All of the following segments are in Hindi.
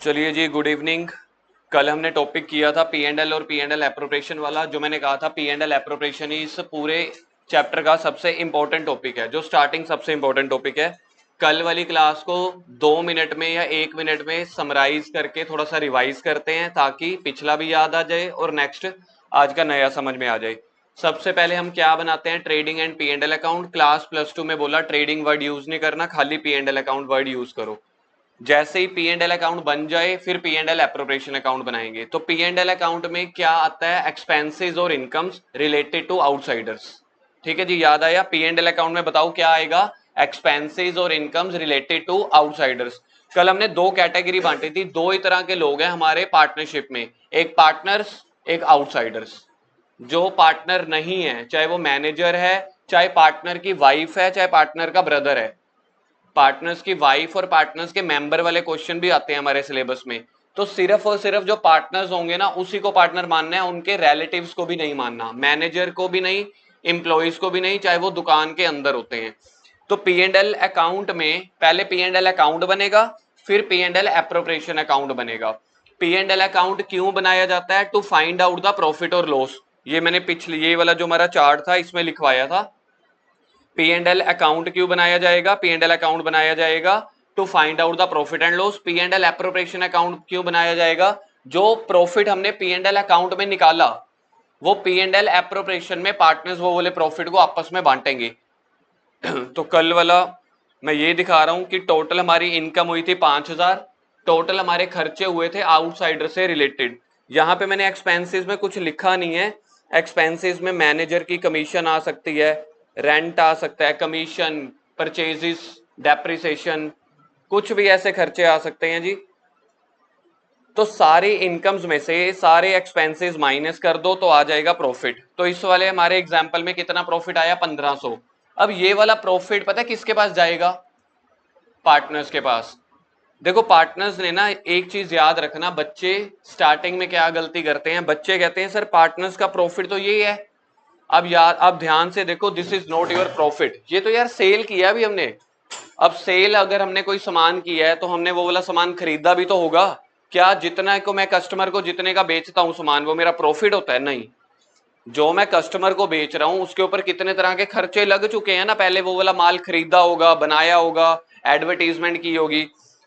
चलिए जी, गुड इवनिंग। कल हमने टॉपिक किया था पी एंड एल और पी एंड एल एप्रोप्रिएशन वाला। जो मैंने कहा था पी एंड एल एप्रोप्रिएशन इस पूरे चैप्टर का सबसे इंपॉर्टेंट टॉपिक है, जो स्टार्टिंग सबसे इंपॉर्टेंट टॉपिक है। कल वाली क्लास को 2 मिनट में या 1 मिनट में समराइज करके थोड़ा सा रिवाइज करते हैं, ताकि पिछला भी याद आ जाए और नेक्स्ट आज का नया समझ में आ जाए। सबसे पहले हम क्या बनाते हैं, trading and P and L account. Class +2 में बोला ट्रेडिंग वर्ड यूज नहीं करना, खाली P and L account word use करो। जैसे ही पी एंड एल अकाउंट बन जाए फिर P and L appropriation account बनाएंगे। तो पी एंड एल अकाउंट में क्या आता है, एक्सपेंसेस और इनकम्स रिलेटेड टू आउटसाइडर्स। ठीक है जी, याद आया। पी एंड एल अकाउंट में बताओ क्या आएगा, एक्सपेंसेस और इनकम्स रिलेटेड टू आउटसाइडर्स। कल हमने दो कैटेगरी बांटी थी, दो ही तरह के लोग हैं हमारे पार्टनरशिप में, एक पार्टनर्स एक आउटसाइडर्स। जो पार्टनर नहीं है, चाहे वो मैनेजर है, चाहे पार्टनर की वाइफ है, चाहे पार्टनर का ब्रदर है, पार्टनर्स की वाइफ और पार्टनर्स के मेंबर वाले क्वेश्चन भी आते हैं हमारे सिलेबस में। तो सिर्फ और सिर्फ जो पार्टनर्स होंगे ना उसी को पार्टनर मानना है, उनके रिलेटिव्स को भी नहीं मानना, मैनेजर को भी नहीं, इंप्लॉइज को भी नहीं, चाहे वो दुकान के अंदर होते हैं। तो पी एंड एल अकाउंट में पहले पी एंड एल अकाउंट बनेगा, फिर P and L appropriation account बनेगा। पी एंड एल अकाउंट क्यों बनाया जाता है, to find out the profit और लॉस। ये मैंने पिछले ये वाला जो हमारा चार्ट था इसमें लिखवाया था। पी एंड एल अकाउंट क्यों बनाया जाएगा, पी एंड एल अकाउंट बनाया जाएगा to find out the profit and loss. P and L appropriation account क्यों बनाया जाएगा, जो प्रॉफिट हमने पी एंड एल अकाउंट में निकाला वो पी एंड एल एप्रोप्रिएशन में पार्टनर्स वो वाले प्रॉफिट को आपस में बांटेंगे। तो कल वाला मैं ये दिखा रहा हूं कि टोटल हमारी इनकम हुई थी 5,000, टोटल हमारे खर्चे हुए थे आउटसाइडर से रिलेटेड। यहाँ पे मैंने एक्सपेंसेस में कुछ लिखा नहीं है। एक्सपेंसेस में मैनेजर की कमीशन आ सकती है, रेंट आ सकता है, कमीशन, परचेजेस, डेप्रिसिएशन, कुछ भी ऐसे खर्चे आ सकते हैं जी। तो सारी इनकम्स में से सारे एक्सपेंसेस माइनस कर दो तो आ जाएगा प्रॉफिट। तो इस वाले हमारे एग्जांपल में कितना प्रॉफिट आया, 1500। अब ये वाला प्रॉफिट पता है किसके पास जाएगा, पार्टनर्स के पास। देखो पार्टनर्स ने ना एक चीज याद रखना, बच्चे स्टार्टिंग में क्या गलती करते हैं, बच्चे कहते हैं सर पार्टनर्स का प्रॉफिट तो यही है। अब यार अब ध्यान से देखो, this is not your profit. ये तो यार सेल किया अभी हमने। अब सेल अगर हमने कोई सामान किया है तो हमने वो वाला सामान खरीदा भी तो होगा। क्या जितना को मैं कस्टमर को जितने का बेचता हूं सामान वो मेरा प्रॉफिट होता है, नहीं। जो मैं कस्टमर को बेच रहा हूं उसके ऊपर कितने तरह के खर्चे लग चुके हैं ना, पहले वो वाला माल खरीदा होगा, बनाया होगा, एडवर्टीजमेंट की होगी।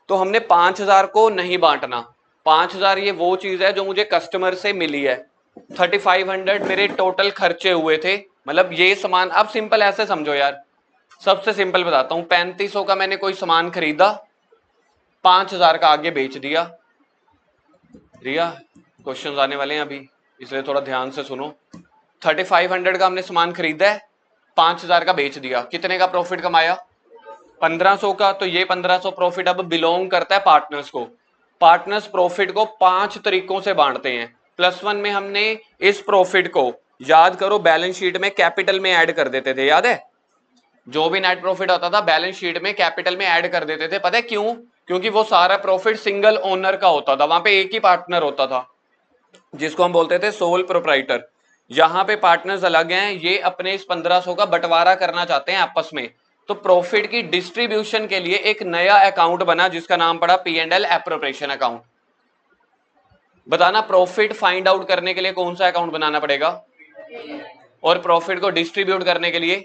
तो हमने 5,000 को नहीं बांटना। 5,000 ये वो चीज है जो मुझे कस्टमर से मिली है, 3,500 मेरे टोटल खर्चे हुए थे। मतलब ये सामान अब सिंपल ऐसे समझो यार, सबसे सिंपल बताता हूं, 3,500 का मैंने कोई सामान खरीदा, 5,000 का आगे बेच दिया। रिया क्वेश्चंस आने वाले हैं अभी, इसलिए थोड़ा ध्यान से सुनो। 3,500 का हमने सामान खरीदा है, 5,000 का बेच दिया, कितने का प्रॉफिट कमाया, 1,500 का। तो ये 1,500 प्रॉफिट अब बिलोंग करता है पार्टनर्स को। पार्टनर्स प्रॉफिट को 5 तरीकों से बांटते हैं। +1 में हमने इस प्रॉफिट को, याद करो, बैलेंस शीट में कैपिटल में ऐड कर देते थे, याद है। जो भी नेट प्रॉफिट आता था बैलेंस शीट में कैपिटल में ऐड कर देते थे। पता है क्यों, क्योंकि वो सारा प्रॉफिट सिंगल ओनर का होता था, वहां पे एक ही पार्टनर होता था जिसको हम बोलते थे सोल प्रोप्राइटर। यहाँ पे पार्टनर्स अलग हैं, ये अपने इस 1,500 का बंटवारा करना चाहते हैं आपस में। तो प्रॉफिट की डिस्ट्रीब्यूशन के लिए एक नया अकाउंट बना जिसका नाम पड़ा P and L appropriation account. बताना प्रॉफिट फाइंड आउट करने के लिए कौन सा अकाउंट बनाना पड़ेगा, और प्रॉफिट को डिस्ट्रीब्यूट करने के लिए,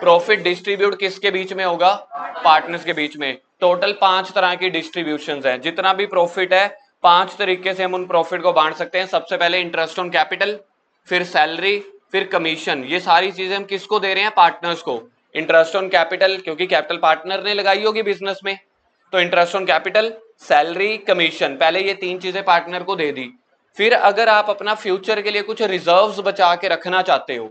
प्रॉफिट डिस्ट्रीब्यूट किसके बीच में होगा, पार्टनर्स के बीच में। टोटल 5 तरह की डिस्ट्रीब्यूशंस हैं, जितना भी प्रॉफिट है 5 तरीके से हम उन प्रॉफिट को बांट सकते हैं। सबसे पहले इंटरेस्ट ऑन कैपिटल, फिर सैलरी, फिर कमीशन। ये सारी चीजें हम किसको दे रहे हैं, पार्टनर्स को। इंटरेस्ट ऑन कैपिटल क्योंकि कैपिटल पार्टनर ने लगाई होगी बिजनेस में, तो interest on capital, salary, commission, पहले ये 3 चीजें पार्टनर को दे दी। फिर अगर आप अपना फ्यूचर के लिए कुछ रिजर्व्स बचा के रखना चाहते हो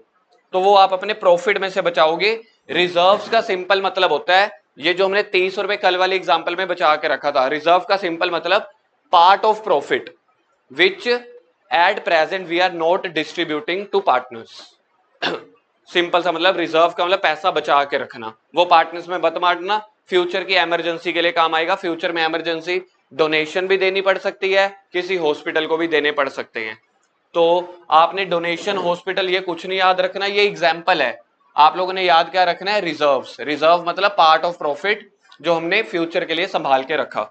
तो वो आप अपने प्रॉफिट में से बचाओगे। रिजर्व्स का सिंपल मतलब होता है, ये जो हमने 23 रुपए कल वाले एग्जांपल में बचा के रखा था, रिजर्व का सिंपल मतलब part of profit which at present we are not distributing to partners. Simple सा मतलब रिजर्व का मतलब पैसा बचा के रखना, वो पार्टनर्स में मत बांटना, फ्यूचर की इमरजेंसी के लिए काम आएगा। फ्यूचर में इमरजेंसी डोनेशन भी देनी पड़ सकती है, किसी हॉस्पिटल को भी देने पड़ सकते हैं। तो आपने डोनेशन, हॉस्पिटल, ये कुछ नहीं याद रखना, ये एग्जाम्पल है। आप लोगों ने याद क्या रखना है, रिजर्व्स। रिजर्व मतलब पार्ट ऑफ प्रॉफिट जो हमने फ्यूचर के लिए संभाल के रखा।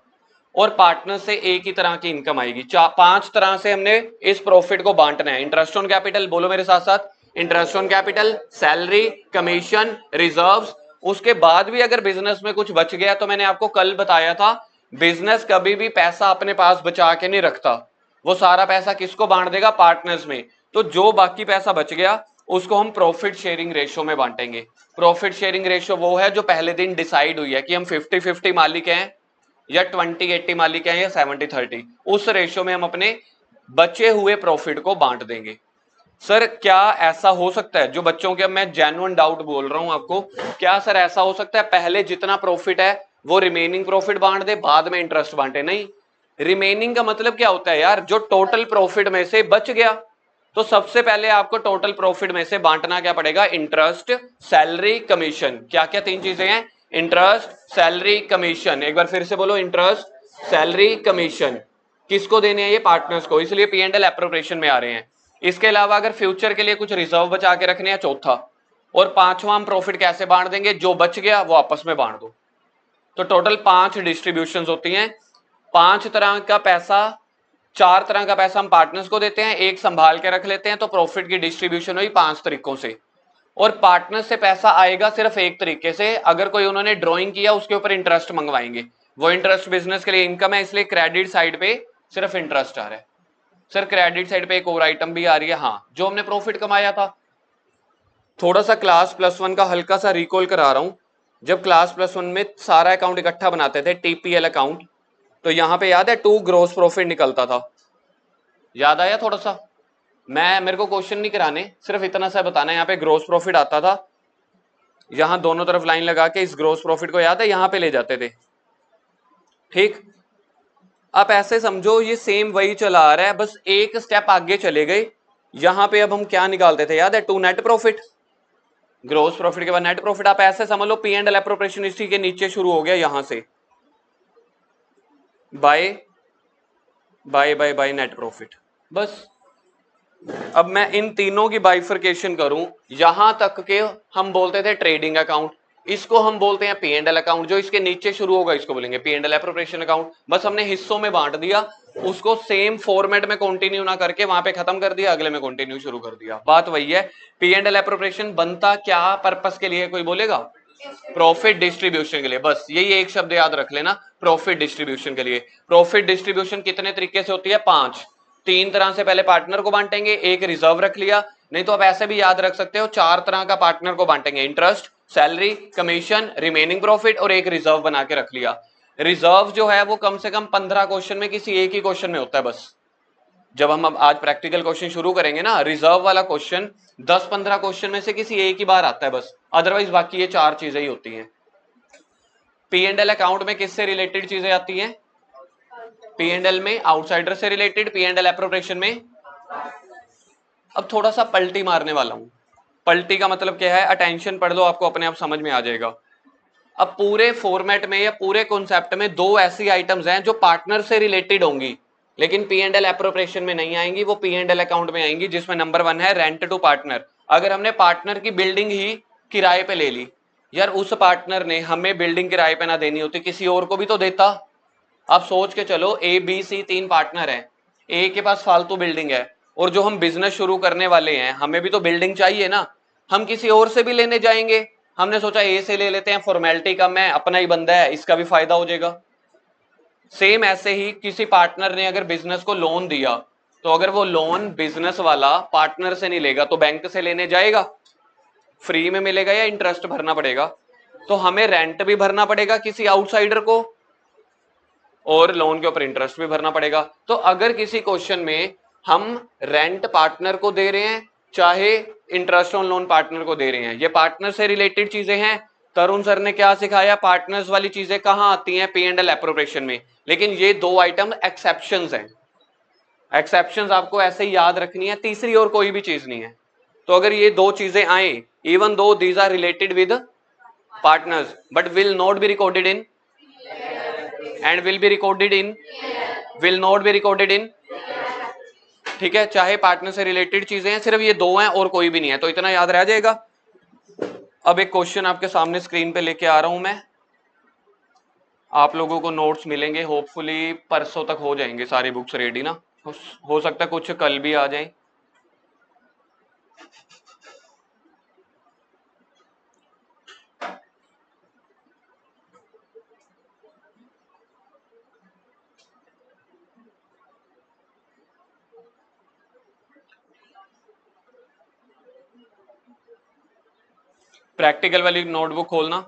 और पार्टनर से एक ही तरह की इनकम आएगी। 5 तरह से हमने इस प्रॉफिट को बांटना है। इंटरेस्ट ऑन कैपिटल, बोलो मेरे साथ साथ, interest on capital, salary, commission, reserves. उसके बाद भी अगर बिजनेस में कुछ बच गया, तो मैंने आपको कल बताया था बिजनेस कभी भी पैसा अपने पास बचा के नहीं रखता, वो सारा पैसा किसको बांट देगा, पार्टनर्स में। तो जो बाकी पैसा बच गया उसको हम प्रॉफिट शेयरिंग रेशियो में बांटेंगे। प्रॉफिट शेयरिंग रेशियो वो है जो पहले दिन डिसाइड हुई है कि हम 50-50 मालिक हैं या 20-80 मालिक हैं या 70-30, उस रेशियो में हम अपने बचे हुए प्रॉफिट को बांट देंगे। सर क्या ऐसा हो सकता है, जो बच्चों के, अब मैं जेन्युइन डाउट बोल रहा हूं आपको, क्या सर ऐसा हो सकता है पहले जितना प्रॉफिट है वो रिमेनिंग प्रॉफिट बांट दे, बाद में इंटरेस्ट बांटे? नहीं, रिमेनिंग का मतलब क्या होता है यार, जो टोटल प्रॉफिट में से बच गया, तो सबसे पहले आपको टोटल प्रॉफिट में से बांटना क्या पड़ेगा, इंटरेस्ट, सैलरी, कमीशन। क्या क्या 3 चीजें हैं, इंटरेस्ट, सैलरी, कमीशन। एक बार फिर से बोलो, इंटरेस्ट, सैलरी, कमीशन। किसको देने हैं ये, पार्टनर्स को, इसलिए पी एंड एल एप्रोप्रिएशन में आ रहे हैं। इसके अलावा अगर फ्यूचर के लिए कुछ रिजर्व बचा के रखने हैं, चौथा। और 5वां हम प्रॉफिट कैसे बांट देंगे, जो बच गया वो आपस में बांट दो। तो टोटल 5 डिस्ट्रीब्यूशन होती हैं। 5 तरह का पैसा, 4 तरह का पैसा हम पार्टनर्स को देते हैं, एक संभाल के रख लेते हैं, तो प्रॉफिट की डिस्ट्रीब्यूशन हुई 5 तरीकों से। और पार्टनर से पैसा आएगा सिर्फ एक तरीके से, अगर कोई उन्होंने ड्रॉइंग किया उसके ऊपर इंटरेस्ट मंगवाएंगे, वो इंटरेस्ट बिजनेस के लिए इनकम है, इसलिए क्रेडिट साइड पे सिर्फ इंटरेस्ट आ रहा है। सर क्रेडिट साइड पे एक और आइटम भी आ रही है, हाँ, जो हमने प्रॉफिट कमाया था। थोड़ा सा क्लास +1 का हल्का सा रिकॉल करा रहा हूं। जब क्लास +1 में सारा अकाउंट इकट्ठा बनाते थे, टीपीएल अकाउंट, तो यहां पे याद है 2 ग्रोस प्रॉफिट निकलता था, याद आया थोड़ा सा? मेरे को क्वेश्चन नहीं कराने, सिर्फ इतना सा बताना है। यहाँ पे ग्रोस प्रॉफिट आता था, यहां दोनों तरफ लाइन लगा के इस ग्रोस प्रॉफिट को, याद है, यहां पे ले जाते थे। ठीक, आप ऐसे समझो ये सेम वही चला आ रहा है, बस एक स्टेप आगे चले गए। यहां पे अब हम क्या निकालते थे, याद है, 2 नेट प्रॉफिट, ग्रोस प्रॉफिट के बाद नेट प्रॉफिट। आप ऐसे समझ लो पी एंड एल एप्रोप्रिएशन इसी के नीचे शुरू हो गया, यहां से by by by by net profit. बस अब मैं इन तीनों की बाइफर्केशन करूं, यहां तक के हम बोलते थे ट्रेडिंग अकाउंट, इसको हम बोलते हैं पी एंड एल अकाउंट, जो इसके नीचे शुरू होगा इसको बोलेंगे P and L appropriation account. बस हमने हिस्सों में बांट दिया, उसको सेम फॉर्मेट में कंटिन्यू ना करके वहां पे खत्म कर दिया, अगले में कंटिन्यू शुरू कर दिया। बात वही है, पी एंड एल एप्रोप्रिएशन बनता क्या पर्पस के लिए, कोई बोलेगा? प्रॉफिट डिस्ट्रीब्यूशन के लिए। बस यही एक शब्द याद रख लेना, प्रॉफिट डिस्ट्रीब्यूशन के लिए। प्रॉफिट डिस्ट्रीब्यूशन कितने तरीके से होती है, 5। 3 तरह से पहले पार्टनर को बांटेंगे, एक रिजर्व रख लिया, नहीं तो आप ऐसे भी याद रख सकते हो 4 तरह का पार्टनर को बांटेंगे, interest, salary, commission, remaining profit, और एक रिजर्व बना के रख लिया। रिजर्व जो है वो कम से कम 15 क्वेश्चन में किसी एक ही क्वेश्चन में होता है बस। जब हम अब आज प्रैक्टिकल क्वेश्चन शुरू करेंगे ना, रिजर्व वाला क्वेश्चन 10-15 क्वेश्चन में से किसी एक ही बार आता है बस, अदरवाइज बाकी ये 4 चीजें ही होती हैं। पी एंड एल अकाउंट में किससे रिलेटेड चीजें आती हैं, पी एंड एल में आउटसाइडर से related, P and L appropriation में। अब थोड़ा सा पलटी मारने वाला हूं। पलटी का मतलब क्या है, अटेंशन पढ़ लो, आपको अपने आप समझ में आ जाएगा। अब पूरे फॉर्मेट में या पूरे कॉन्सेप्ट में 2 ऐसी आइटम्स हैं जो पार्टनर से रिलेटेड होंगी, लेकिन पी एंड एल एप्रोप्रिएशन में नहीं आएंगी, वो पी एंड एल अकाउंट में आएंगी, जिसमें नंबर 1 है रेंट टू पार्टनर। अगर हमने पार्टनर की बिल्डिंग ही किराए पे ले ली, यार उस पार्टनर ने हमें बिल्डिंग किराए पे ना देनी होती, किसी और को भी तो देता। आप सोच के चलो, ए बी सी 3 पार्टनर हैं, ए के पास फालतू बिल्डिंग है, और जो हम बिजनेस शुरू करने वाले हैं हमें भी तो बिल्डिंग चाहिए ना, हम किसी और से भी लेने जाएंगे। हमने सोचा ए से ले लेते हैं, फॉर्मेलिटी कम है, अपना ही बंदा है, इसका भी फायदा हो जाएगा। सेम ऐसे ही किसी पार्टनर ने अगर बिजनेस को लोन दिया, तो अगर वो लोन बिजनेस वाला पार्टनर से नहीं लेगा तो बैंक से लेने जाएगा, फ्री में मिलेगा या इंटरेस्ट भरना पड़ेगा? तो हमें रेंट भी भरना पड़ेगा किसी आउटसाइडर को, और लोन के ऊपर इंटरेस्ट भी भरना पड़ेगा। तो अगर किसी क्वेश्चन में हम रेंट पार्टनर को दे रहे हैं, चाहे इंटरेस्ट ऑन लोन पार्टनर को दे रहे हैं, ये पार्टनर से रिलेटेड चीजें हैं। तरुण सर ने क्या सिखाया, पार्टनर्स वाली चीजें कहां आती हैं, पी एंड एल एप्रोप्रिएशन में। लेकिन ये 2 आइटम एक्सेप्शंस हैं, एक्सेप्शंस आपको ऐसे ही याद रखनी है, तीसरी और कोई भी चीज नहीं है। तो अगर ये 2 चीजें आए, even though these are related with partners, but will not be recorded in, and will be recorded in, will not be recorded in, ठीक है, चाहे पार्टनर से रिलेटेड चीजें हैं, सिर्फ ये 2 हैं और कोई भी नहीं है, तो इतना याद रह जाएगा। अब एक क्वेश्चन आपके सामने स्क्रीन पे लेके आ रहा हूं मैं, आप लोगों को नोट्स मिलेंगे, होपफुली परसों तक हो जाएंगे सारी बुक्स रेडी ना, हो सकता है कुछ कल भी आ जाए। प्रैक्टिकल वाली नोटबुक खोलना।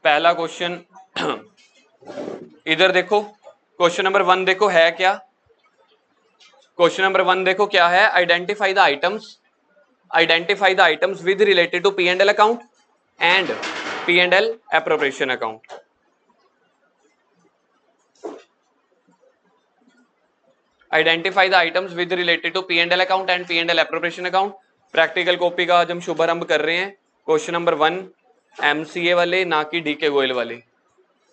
पहला क्वेश्चन इधर देखो, क्वेश्चन नंबर 1 देखो है क्या। क्वेश्चन नंबर 1 देखो क्या है, identify the items with related to P and L account and P and L appropriation account. Identify the items with related to P and L account and P and L appropriation account. Practical copy का आज हम शुभारंभ कर रहे हैं। क्वेश्चन नंबर 1 एमसीए वाले, ना कि डीके गोयल वाले,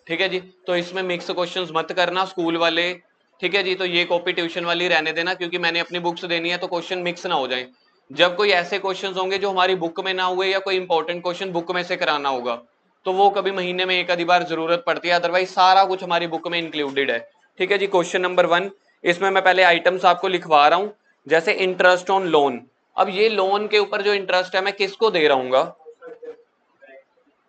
ठीक है जी। तो इसमें मिक्स क्वेश्चंस मत करना स्कूल वाले, ठीक है जी। तो ये कॉपी ट्यूशन वाली रहने देना, क्योंकि मैंने अपनी बुक्स देनी है तो क्वेश्चन मिक्स ना हो जाए। जब कोई ऐसे क्वेश्चंस होंगे जो हमारी बुक में ना हुए या कोई इंपॉर्टेंट क्वेश्चन बुक में से कराना होगा, तो वो कभी महीने में एक आधी बार जरूरत पड़ती है, अदरवाइज सारा कुछ हमारी बुक में इंक्लूडेड है, ठीक है जी। क्वेश्चन नंबर 1, इसमें मैं पहले आइटम्स आपको लिखवा रहा हूं, जैसे इंटरेस्ट ऑन लोन। अब ये लोन के ऊपर जो इंटरेस्ट है मैं किसको दे रहा हूँ,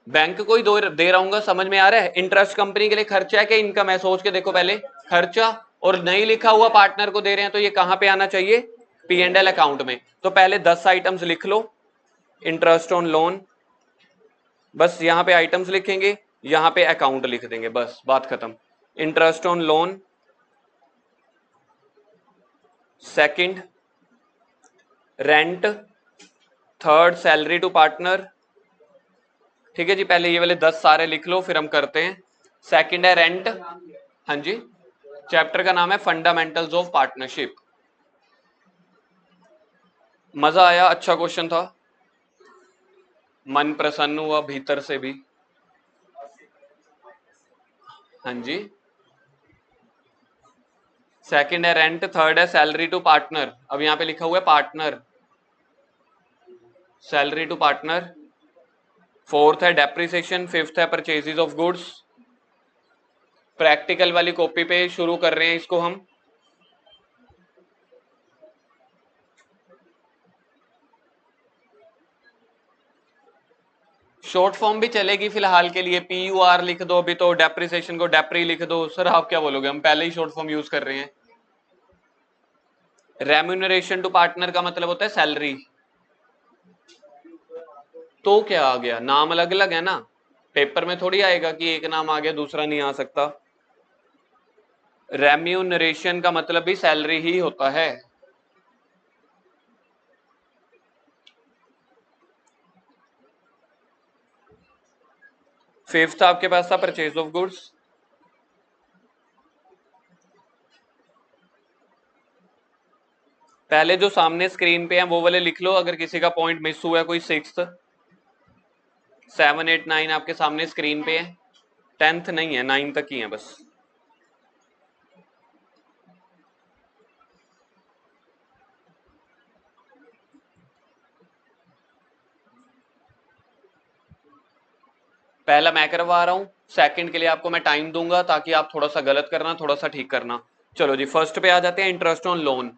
बैंक को ही दे रहा हूँ, समझ में आ रहा है। इंटरेस्ट कंपनी के लिए खर्चा है कि इनकम है, सोच के देखो पहले, खर्चा। और नहीं लिखा हुआ पार्टनर को दे रहे हैं, तो ये कहां पे आना चाहिए, पी एंड एल अकाउंट में। तो पहले 10 आइटम्स लिख लो, इंटरेस्ट ऑन लोन, बस यहां पे आइटम्स लिखेंगे, यहां पे अकाउंट लिख देंगे, बस बात खत्म। Interest on loan, second rent, third salary to partner, ठीक है जी। पहले ये वाले 10 सारे लिख लो, फिर हम करते हैं। सेकंड है रेंट, हाँ जी, चैप्टर का नाम है फंडामेंटल्स ऑफ पार्टनरशिप। मजा आया, अच्छा क्वेश्चन था, मन प्रसन्न हुआ भीतर से भी, हाँ जी। सेकंड है रेंट, थर्ड है सैलरी टू पार्टनर, अब यहां पे लिखा हुआ है partner, salary to partner. Fourth है डेप्रिसिएशन, फिफ्थ है परचेजेस ऑफ गुड्स। प्रैक्टिकल वाली कॉपी पे शुरू कर रहे हैं इसको हम। शॉर्ट फॉर्म भी चलेगी फिलहाल के लिए, PUR लिख दो अभी, तो डेप्रिसिएशन को डेप्री लिख दो। सर आप क्या बोलोगे, हम पहले ही शॉर्ट फॉर्म यूज कर रहे हैं। रेम्यूनरेशन टू पार्टनर का मतलब होता है सैलरी, तो क्या आ गया, नाम अलग अलग है ना, पेपर में थोड़ी आएगा कि एक नाम आ गया दूसरा नहीं आ सकता। रेम्यूनरेशन का मतलब भी सैलरी ही होता है। फिफ्थ आपके पास था परचेज ऑफ गुड्स। पहले जो सामने स्क्रीन पे है वो वाले लिख लो, अगर किसी का पॉइंट मिस हुआ है कोई, 6th 7 8 9 आपके सामने स्क्रीन पे है, 10th नहीं है, 9 तक ही है बस। पहला मैं करवा रहा हूं, सेकंड के लिए आपको मैं टाइम दूंगा ताकि आप थोड़ा सा गलत करना, थोड़ा सा ठीक करना। चलो जी, फर्स्ट पे आ जाते हैं, इंटरेस्ट ऑन लोन।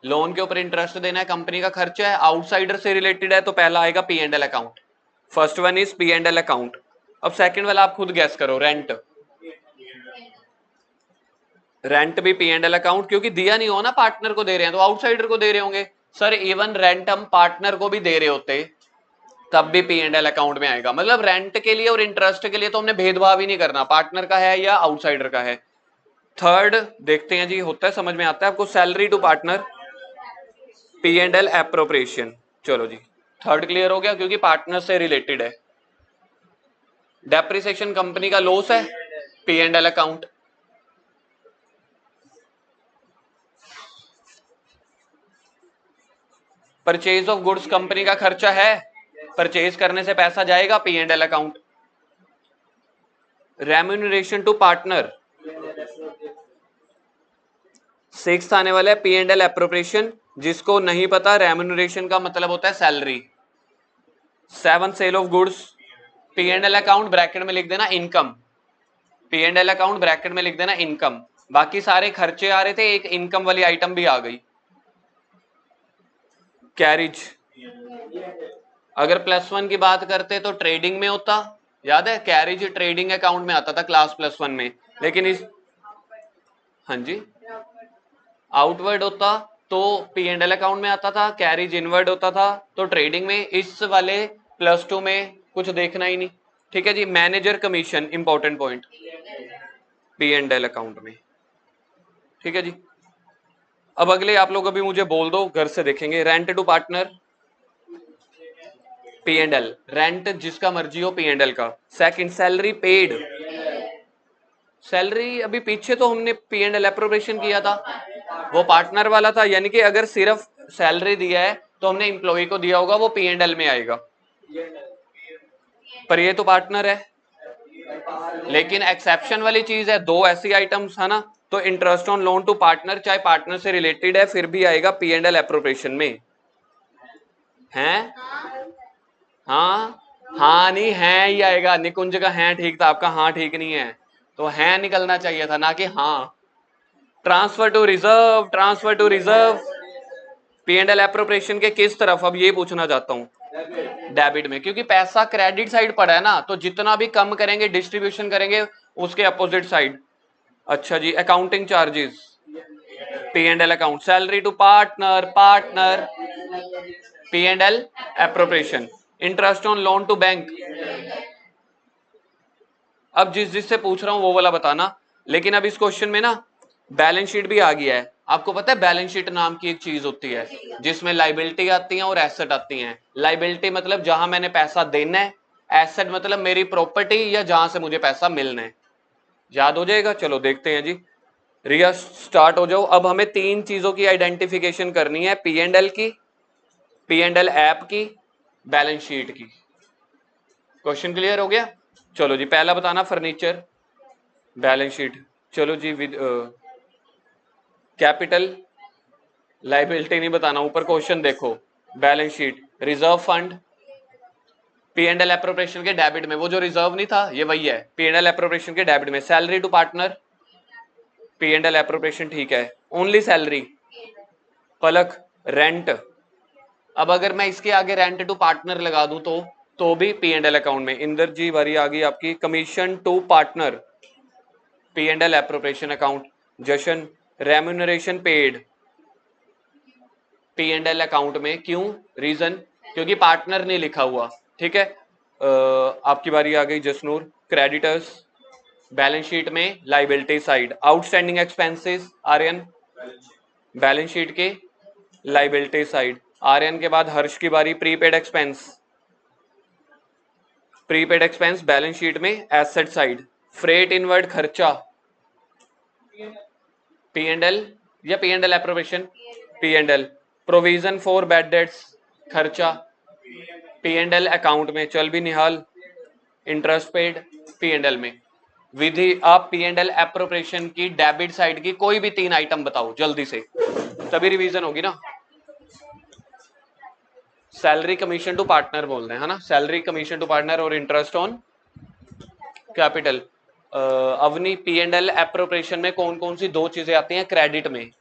लोन के ऊपर इंटरेस्ट देना है, कंपनी का खर्चा है, आउटसाइडर से रिलेटेड है, तो पहला आएगा P and L account. First one is P and L account. अब सेकंड वाला आप खुद गैस करो, रेंट। रेंट भी पी एंड एल अकाउंट, क्योंकि दिया नहीं हो ना, पार्टनर को दे रहे हैं तो आउटसाइडर को दे रहे होंगे। सर इवन रेंट हम पार्टनर को भी दे रहे होते तब भी पी एंड एल अकाउंट में आएगा। मतलब रेंट के लिए और इंटरेस्ट के लिए तो हमने भेदभाव ही नहीं करना, पार्टनर का है या आउटसाइडर का है। थर्ड देखते हैं जी, होता है, समझ में आता है आपको, salary to partner, P and L appropriation. चलो जी, थर्ड क्लियर हो गया, क्योंकि पार्टनर से रिलेटेड है। डेप्रिसिएशन कंपनी का लॉस है, P and L account. Purchase of goods company का खर्चा है, परचेज करने से पैसा जाएगा, P and L account. Remuneration to partner, 6th आने वाला है पी एंड एल एप्रोप्रिएशन। जिसको नहीं पता, रेम्यूनरेशन का मतलब होता है salary. 7th sale of goods, P and L account bracket में लिख देना income. P and L account bracket में लिख देना इनकम, बाकी सारे खर्चे आ रहे थे, एक इनकम वाली आइटम भी आ गई, कैरिज। अगर +1 की बात करते तो ट्रेडिंग में होता, याद है कैरिज ट्रेडिंग अकाउंट में आता था क्लास +1 में, लेकिन इस, हाँ जी, आउटवर्ड होता तो पी एंड एल अकाउंट में आता था, कैरिज इनवर्ड होता था तो ट्रेडिंग में, इस वाले +2 में कुछ देखना ही नहीं। ठीक है जी, manager commission important point P and L account में। ठीक है जी, अब अगले आप लोग अभी मुझे बोल दो, घर से देखेंगे। Rent to partner P and L, rent जिसका मर्जी हो पी एंड एल का। सेकंड सैलरी पेड, सैलरी अभी पीछे तो हमने पी एंड एल एप्रोप्रिएशन किया था, वो पार्टनर वाला था, यानी कि अगर सिर्फ सैलरी दिया है तो हमने एम्प्लॉय को दिया होगा, वो पी एंड एल में आएगा, पर ये तो पार्टनर है। लेकिन एक्सेप्शन वाली चीज है, दो ऐसी आइटम्स है ना, तो interest on loan to partner चाहे पार्टनर से रिलेटेड है फिर भी आएगा पी एंड एल एप्रोप्रिएशन में, हैं? हाँ हाँ नहीं है ही आएगा, निकुंज का है ठीक था, आपका हाँ ठीक नहीं है, तो है निकलना चाहिए था ना कि हाँ। Transfer to reserve, transfer to reserve P and L appropriation के किस तरफ, अब ये पूछना चाहता हूँ, डेबिट में, क्योंकि पैसा क्रेडिट साइड पड़ा है ना, तो जितना भी कम करेंगे डिस्ट्रीब्यूशन करेंगे उसके अपोजिट साइड। अच्छा जी, accounting charges P and L account, salary to partner, partner P and L appropriation, interest on loan to bank. अब जिससे पूछ रहा हूं वो वाला बताना, लेकिन अब इस क्वेश्चन में ना बैलेंस शीट भी आ गया है। आपको पता है बैलेंस शीट नाम की एक चीज होती है जिसमें लाइबिलिटी आती है और एसेट आती हैं। लाइबिलिटी मतलब जहां मैंने पैसा देना है, एसेट मतलब मेरी प्रॉपर्टी या जहां से मुझे पैसा मिलना है। याद हो जाएगा, चलो देखते हैं जी। रिया स्टार्ट हो जाओ। अब हमें तीन चीजों की आइडेंटिफिकेशन करनी है, पी एंड एल की, पी एंड एल ऐप की, बैलेंस शीट की। क्वेश्चन क्लियर हो गया? चलो जी, पहला बताना फर्नीचर, बैलेंस शीट। चलो जी, विद कैपिटल, लाइबिलिटी नहीं बताना, ऊपर क्वेश्चन देखो, balance sheet, reserve fund P and L appropriation के डेबिट में, वो जो रिजर्व नहीं था ये वही है पी एंड एल एप्रोप्रिएशन के डेबिट में। Salary to partner P and L appropriation, ठीक है, ओनली सैलरी। पलक, रेंट, अब अगर मैं इसके आगे रेंट टू पार्टनर लगा दूं तो भी पी एंड एल अकाउंट में। इंदर जी बारी आ गई आपकी, commission to partner P and L appropriation account. Jashan, remuneration paid P and L account में, क्यों, रीजन, क्योंकि पार्टनर ने लिखा हुआ। ठीक है, आपकी बारी आ गई जसनूर, क्रेडिटर्स बैलेंस शीट में liability side, outstanding expenses Aryan balance sheet के लाइबिलिटी साइड। आर्यन के बाद हर्ष की बारी, prepaid expense, prepaid expense balance sheet में एसेट साइड। फ्रेट इनवर्ड खर्चा पी एंड एल या P and L appropriation, P and L. Provision for bad debts खर्चा पी एंड एल अकाउंट में। चल भी Nihal, interest paid P and L में। विधि, आप पी एंड एल एप्रोप्रिएशन की डेबिट साइड की कोई भी तीन आइटम बताओ जल्दी से, तभी रिवीजन होगी ना। सैलरी कमीशन टू पार्टनर बोल रहे हैं, है ना, सैलरी कमीशन टू पार्टनर और interest on capital. Avni, P and L appropriation में कौन कौन सी दो चीजें आती हैं क्रेडिट में?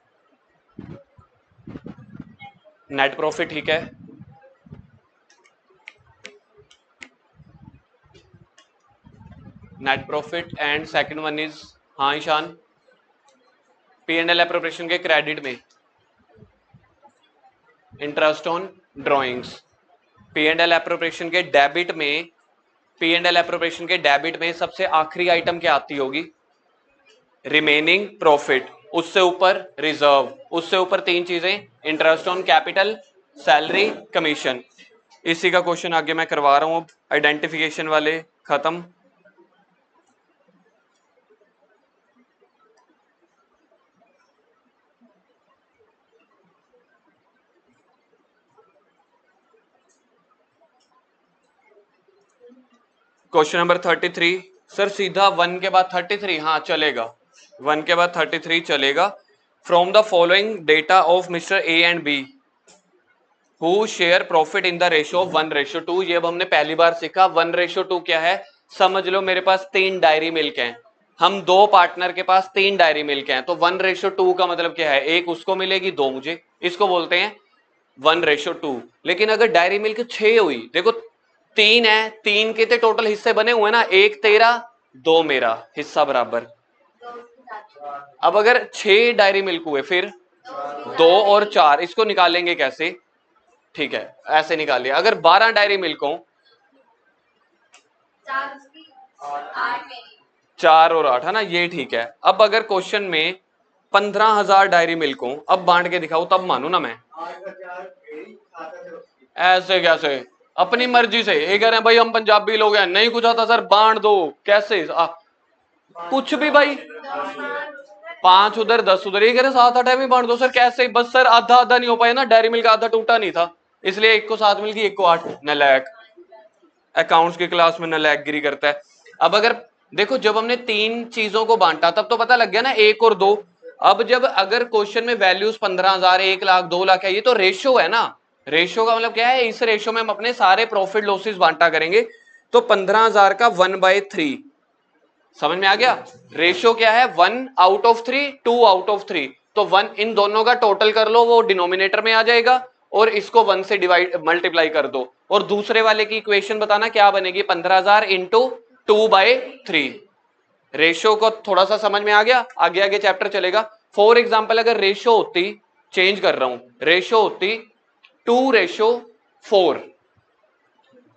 नेट प्रॉफिट, ठीक है, net profit, and second one is, हाँ Ishaan, P and L appropriation के क्रेडिट में interest on drawings. P and L appropriation के डेबिट में, पी एंड एल एप्रोप्रिएशन के डेबिट में सबसे आखिरी आइटम क्या आती होगी? रिमेनिंग प्रॉफिट, उससे ऊपर रिजर्व, उससे ऊपर तीन चीजें, interest on capital, salary, commission. इसी का क्वेश्चन आगे मैं करवा रहा हूं, अब आइडेंटिफिकेशन वाले खत्म। क्वेश्चन नंबर 33 सर, सीधा 1 के बाद 33, हाँ चलेगा, 1 के बाद 33 चलेगा। From the following data of mister A and B who share profit in the ratio of 1:2, ये अब हमने पहली बार सीखा। 1:2 क्या है? समझ लो मेरे पास तीन डायरी मिल्क हैं, हम दो पार्टनर के पास 3 डायरी मिल्क हैं, तो 1:2 का मतलब क्या है, एक उसको मिलेगी 2 मुझे, इसको बोलते हैं 1:2। लेकिन अगर डायरी मिल्क 6 हुई, देखो 3 है, 3 के तो टोटल हिस्से बने हुए ना, एक तेरा 2 मेरा, हिस्सा बराबर। अब अगर 6 डायरी मिल्क हुए फिर 2 और 4, इसको निकालेंगे कैसे, ठीक है ऐसे निकाल लिया। अगर 12 डायरी मिल्क हो, 4 और 8 है ना, ये ठीक है। अब अगर क्वेश्चन में 15,000 डायरी मिल्क हो, अब बांट के दिखाओ तब मानू ना मैं। ऐसे कैसे, अपनी मर्जी से ये कह रहे हैं भाई हम पंजाबी लोग हैं, नहीं कुछ आता सर बांट दो, कैसे कुछ भी भाई, 5 उधर 10 उधर, ये कह रहे 7 8 में बांट दो सर, कैसे, बस सर आधा आधा नहीं हो पाया ना, डायरी मिल्क आधा टूटा नहीं था, इसलिए एक को 7 मिल गई, एक को 8। नालायक, अकाउंट्स की क्लास में नालायकगिरी करता है। अब अगर देखो जब हमने 3 चीजों को बांटा तब तो पता लग गया ना 1 और 2। अब जब अगर क्वेश्चन में वैल्यूज 15,000 1 लाख 2 लाख है, ये तो रेशो है ना, रेशो का मतलब क्या है, इस रेशो में हम अपने सारे प्रॉफिट लॉसेस बांटा करेंगे, तो 15,000 का 1/3, समझ में आ गया। रेशो क्या है, 1/3 2/3, तो 1 इन दोनों का टोटल कर लो, वो डिनोमिनेटर में आ जाएगा, और इसको 1 से डिवाइड मल्टीप्लाई कर दो, और दूसरे वाले की इक्वेशन बताना क्या बनेगी, 15,000 इंटू 2/3। रेशो को थोड़ा सा समझ में आ गया, आगे आगे चैप्टर चलेगा। फॉर एग्जाम्पल अगर रेशो होती, चेंज कर रहा हूं, रेशो होती 2:4,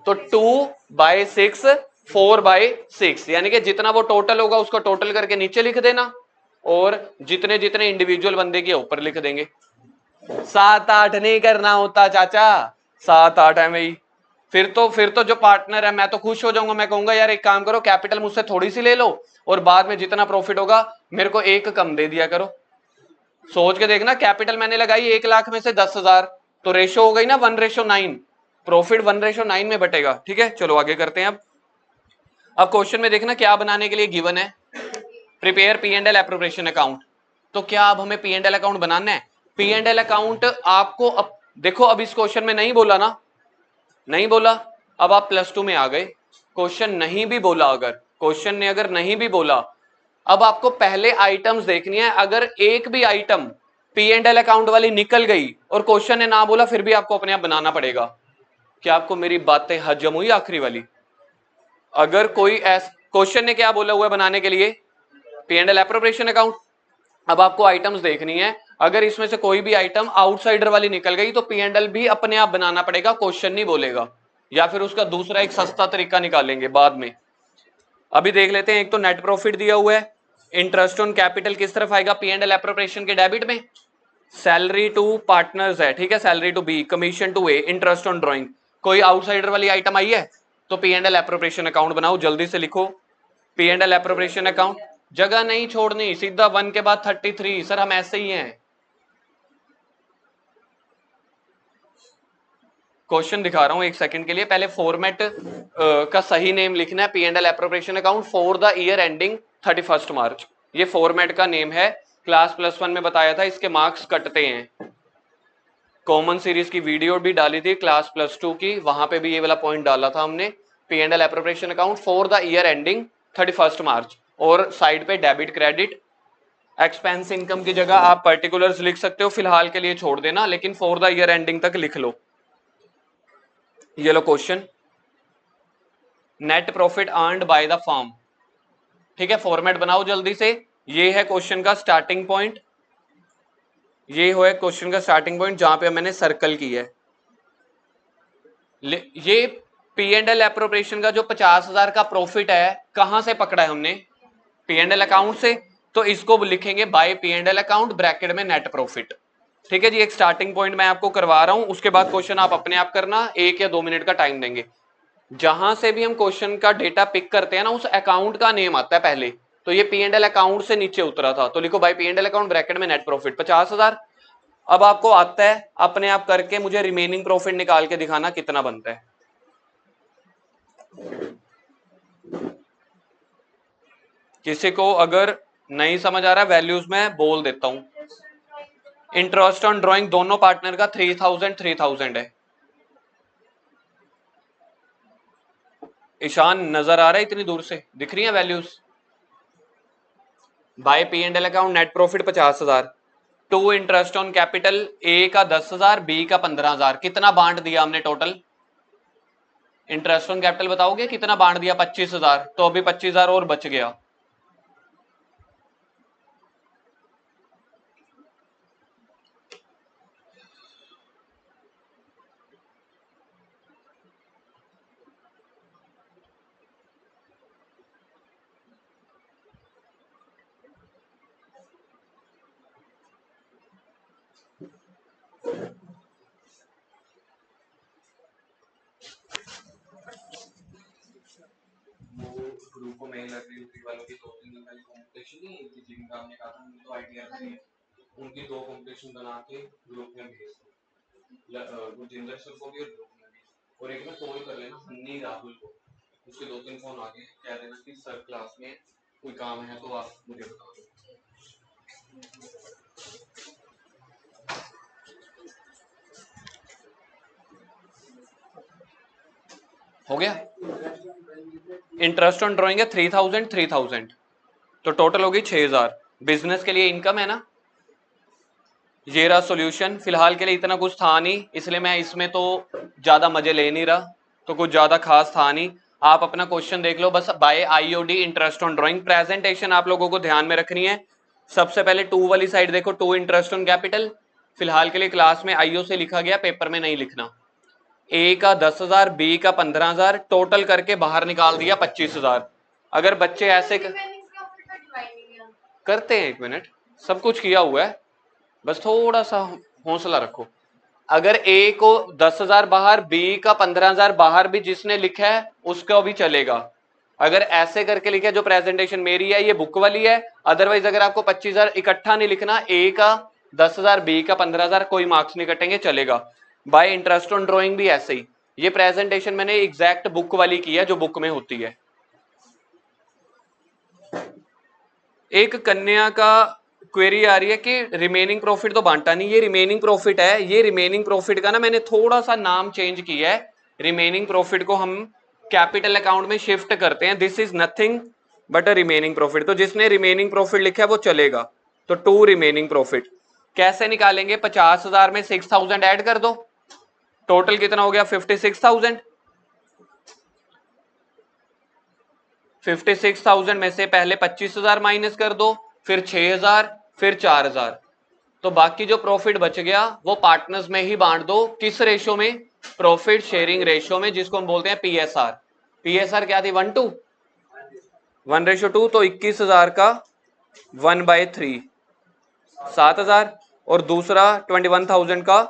तो 2/6 4/6, यानी कि जितना वो टोटल होगा उसको टोटल करके नीचे लिख देना, और जितने जितने इंडिविजुअल बंदे के ऊपर लिख देंगे। 7 8 नहीं करना होता चाचा, 7 8 है मेरी, फिर तो जो पार्टनर है मैं तो खुश हो जाऊंगा, मैं कहूंगा यार एक काम करो, कैपिटल मुझसे थोड़ी सी ले लो, और बाद में जितना प्रॉफिट होगा मेरे को एक कम दे दिया करो। सोच के देखना, कैपिटल मैंने लगाई 1 लाख में से 10,000, तो रेशो हो गई ना 1:9, प्रॉफिट 1:9 में बटेगा। ठीक है चलो आगे करते हैं। अब क्वेश्चन में देखना क्या बनाने के लिए गिवन है, prepare P and L appropriation account. तो क्या अब हमें पी एंड एल अकाउंट बनाना है, पी एंड एल अकाउंट आपको अब देखो, अब इस क्वेश्चन में नहीं बोला ना, नहीं बोला, अब आप +2 में आ गए, क्वेश्चन नहीं भी बोला, अगर क्वेश्चन ने अगर नहीं भी बोला, अब आपको पहले आइटम्स देखनी है, अगर एक भी item P and L account वाली निकल गई और क्वेश्चन ने ना बोला, फिर भी आपको अपने आप बनाना पड़ेगा। क्या आपको मेरी बातें हजम हुई आखिरी वाली? अगर कोई क्वेश्चन ने क्या बोला हुआ है बनाने के लिए, P and L appropriation account, अब आपको आइटम्स देखनी है, अगर इसमें से कोई भी आइटम आउटसाइडर वाली निकल गई तो पी एंड एल भी अपने आप बनाना पड़ेगा, क्वेश्चन नहीं बोलेगा, या फिर उसका दूसरा एक सस्ता तरीका निकालेंगे बाद में। अभी देख लेते हैं, एक तो नेट प्रॉफिट दिया हुआ है, इंटरेस्ट ऑन कैपिटल किस तरफ आएगा, पी एंड एल एप्रोप्रिएशन के डेबिट में, सैलरी टू पार्टनर्स है, ठीक है, salary to B, commission to A, interest on drawing. कोई आउटसाइडर वाली आइटम आई है तो P and L appropriation account बनाओ, जल्दी से लिखो P and L appropriation account, जगह नहीं छोड़नी, सीधा 1 के बाद 33, सर हम ऐसे ही हैं। क्वेश्चन दिखा रहा हूं एक सेकंड के लिए, पहले फॉर्मेट का सही नेम लिखना है, P and L appropriation account for the year ending 31 मार्च, ये फॉर्मेट का नेम है। क्लास +1 में बताया था इसके मार्क्स कटते हैं, कॉमन सीरीज की वीडियो भी डाली थी क्लास +2 की, वहां पे भी ये वाला पॉइंट डाला था हमने, P and L appropriation account for the year ending 31 मार्च, और साइड पे डेबिट क्रेडिट, एक्सपेंस इनकम की जगह आप पर्टिकुलर्स लिख सकते हो, फिलहाल के लिए छोड़ देना, लेकिन फॉर द ईयर एंडिंग तक लिख लो। ये लो question, net profit earned by the firm, ठीक है, फॉर्मेट बनाओ जल्दी से। ये है क्वेश्चन का स्टार्टिंग पॉइंट, ये हो है क्वेश्चन का स्टार्टिंग पॉइंट जहां पे मैंने सर्कल की है। ये पी एंड एल एप्रोप्रिएशन का जो 50,000 का प्रॉफिट है कहां से पकड़ा है हमने, पी एंड एल अकाउंट से, तो इसको लिखेंगे bye P and L account, bracket में नेट प्रॉफिट। ठीक है जी, एक स्टार्टिंग पॉइंट मैं आपको करवा रहा हूं, उसके बाद क्वेश्चन आप अपने आप करना, 1 या 2 मिनट का टाइम देंगे। जहां से भी हम क्वेश्चन का डेटा पिक करते हैं ना, उस अकाउंट का नेम आता है पहले, तो ये पी एंड एल अकाउंट से नीचे उतरा था, तो लिखो bye P and L account bracket में नेट प्रॉफिट 50,000। अब आपको आता है, अपने आप करके मुझे रिमेनिंग प्रॉफिट निकाल के दिखाना कितना बनता है। किसी को अगर नहीं समझ आ रहा, वैल्यूज में बोल देता हूं। इंटरेस्ट ऑन ड्राइंग दोनों पार्टनर का 3,000 3,000 है। ईशान नजर आ रहा है, इतनी दूर से दिख रही है values? By P and L account net profit 50,000, to interest on capital, A का 10,000, बी का 15,000, कितना बांट दिया हमने टोटल? इंटरेस्ट ऑन कैपिटल बताओगे कितना बांट दिया? 25,000, तो अभी 25,000 और बच गया। वो ग्रुप को मेल वालों की 2-3 दिन पहले कॉम्पिटिशन नहीं थी जिनका हमने कहा था तो आइडिया थी, उनकी 2 कॉम्पिटिशन बना के ग्रुप में भेज दो, गुरजिंदर सर को भी और ग्रुप में भी, और एक में कॉल कर लेना सन्नी राहुल को, उसके 2-3 फोन आ गए, कह देना कि सर क्लास में कोई काम है तो आप मुझे बता दो। हो गया? इंटरेस्ट ऑन ड्रॉइंग है 3,000 तो टोटल होगी 6,000। बिजनेस के लिए इनकम है ना, ये रहा सॉल्यूशन। फिलहाल के लिए इतना कुछ था नहीं, इसलिए मैं इसमें तो ज्यादा मजे ले नहीं रहा, तो कुछ ज्यादा खास था नहीं। आप अपना क्वेश्चन देख लो बस। By IOD interest on drawing, presentation आप लोगों को ध्यान में रखनी है। सबसे पहले टू वाली साइड देखो, टू इंटरेस्ट ऑन कैपिटल। फिलहाल के लिए क्लास में आईओ से लिखा गया, पेपर में नहीं लिखना। ए का 10,000, बी का 15,000, टोटल करके बाहर निकाल दिया 25,000। अगर बच्चे ऐसे करते हैं, 1 मिनट, सब कुछ किया हुआ है, बस थोड़ा सा हौसला रखो। अगर ए को 10,000 बाहर, बी का 15,000 बाहर भी जिसने लिखा है उसका भी चलेगा। अगर ऐसे करके लिखा है, जो प्रेजेंटेशन मेरी है ये बुक वाली है, अदरवाइज अगर आपको 25,000 इकट्ठा नहीं लिखना, ए का 10,000, बी का 15,000, कोई मार्क्स नहीं कटेंगे, चलेगा। बाय इंटरेस्ट ऑन ड्रॉइंग भी ऐसे ही। ये प्रेजेंटेशन मैंने एग्जैक्ट बुक वाली की है, जो बुक में होती है। एक कन्या का क्वेरी आ रही है कि रिमेनिंग प्रॉफिट तो बांटा नहीं, ये रिमेनिंग प्रॉफिट है। ये रिमेनिंग प्रॉफिट का ना मैंने थोड़ा सा नाम चेंज किया है। रिमेनिंग प्रॉफिट को हम कैपिटल अकाउंट में शिफ्ट करते हैं। This is nothing but a remaining profit. तो जिसने रिमेनिंग प्रॉफिट लिखा है वो चलेगा। तो टू रिमेनिंग प्रॉफिट कैसे निकालेंगे? 50,000 में 6,000 ऐड कर दो, टोटल कितना हो गया? 56,000। 56,000 में से पहले 25,000 माइनस कर दो, फिर 6,000, फिर 4,000। तो बाकी जो प्रॉफिट बच गया वो पार्टनर्स में ही बांट दो। किस रेशो में? प्रॉफिट शेयरिंग रेशो में, जिसको हम बोलते हैं पीएसआर। पीएसआर क्या थी? 1:1 1:2। तो 21,000 का 1/3 7,000, और दूसरा 21,000 का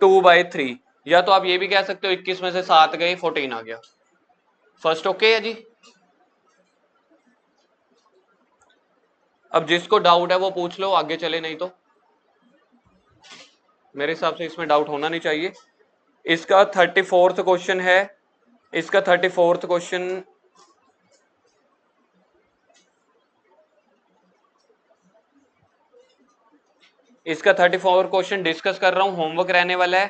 2/3। या तो आप ये भी कह सकते हो 21 में से 7 गए, 14 आ गया। फर्स्ट ओके है जी। अब जिसको डाउट है वो पूछ लो, आगे चले, नहीं तो मेरे हिसाब से इसमें डाउट होना नहीं चाहिए। इसका 34th क्वेश्चन है। इसका 34th क्वेश्चन इसका 34 क्वेश्चन डिस्कस कर रहा हूं, होमवर्क रहने वाला है।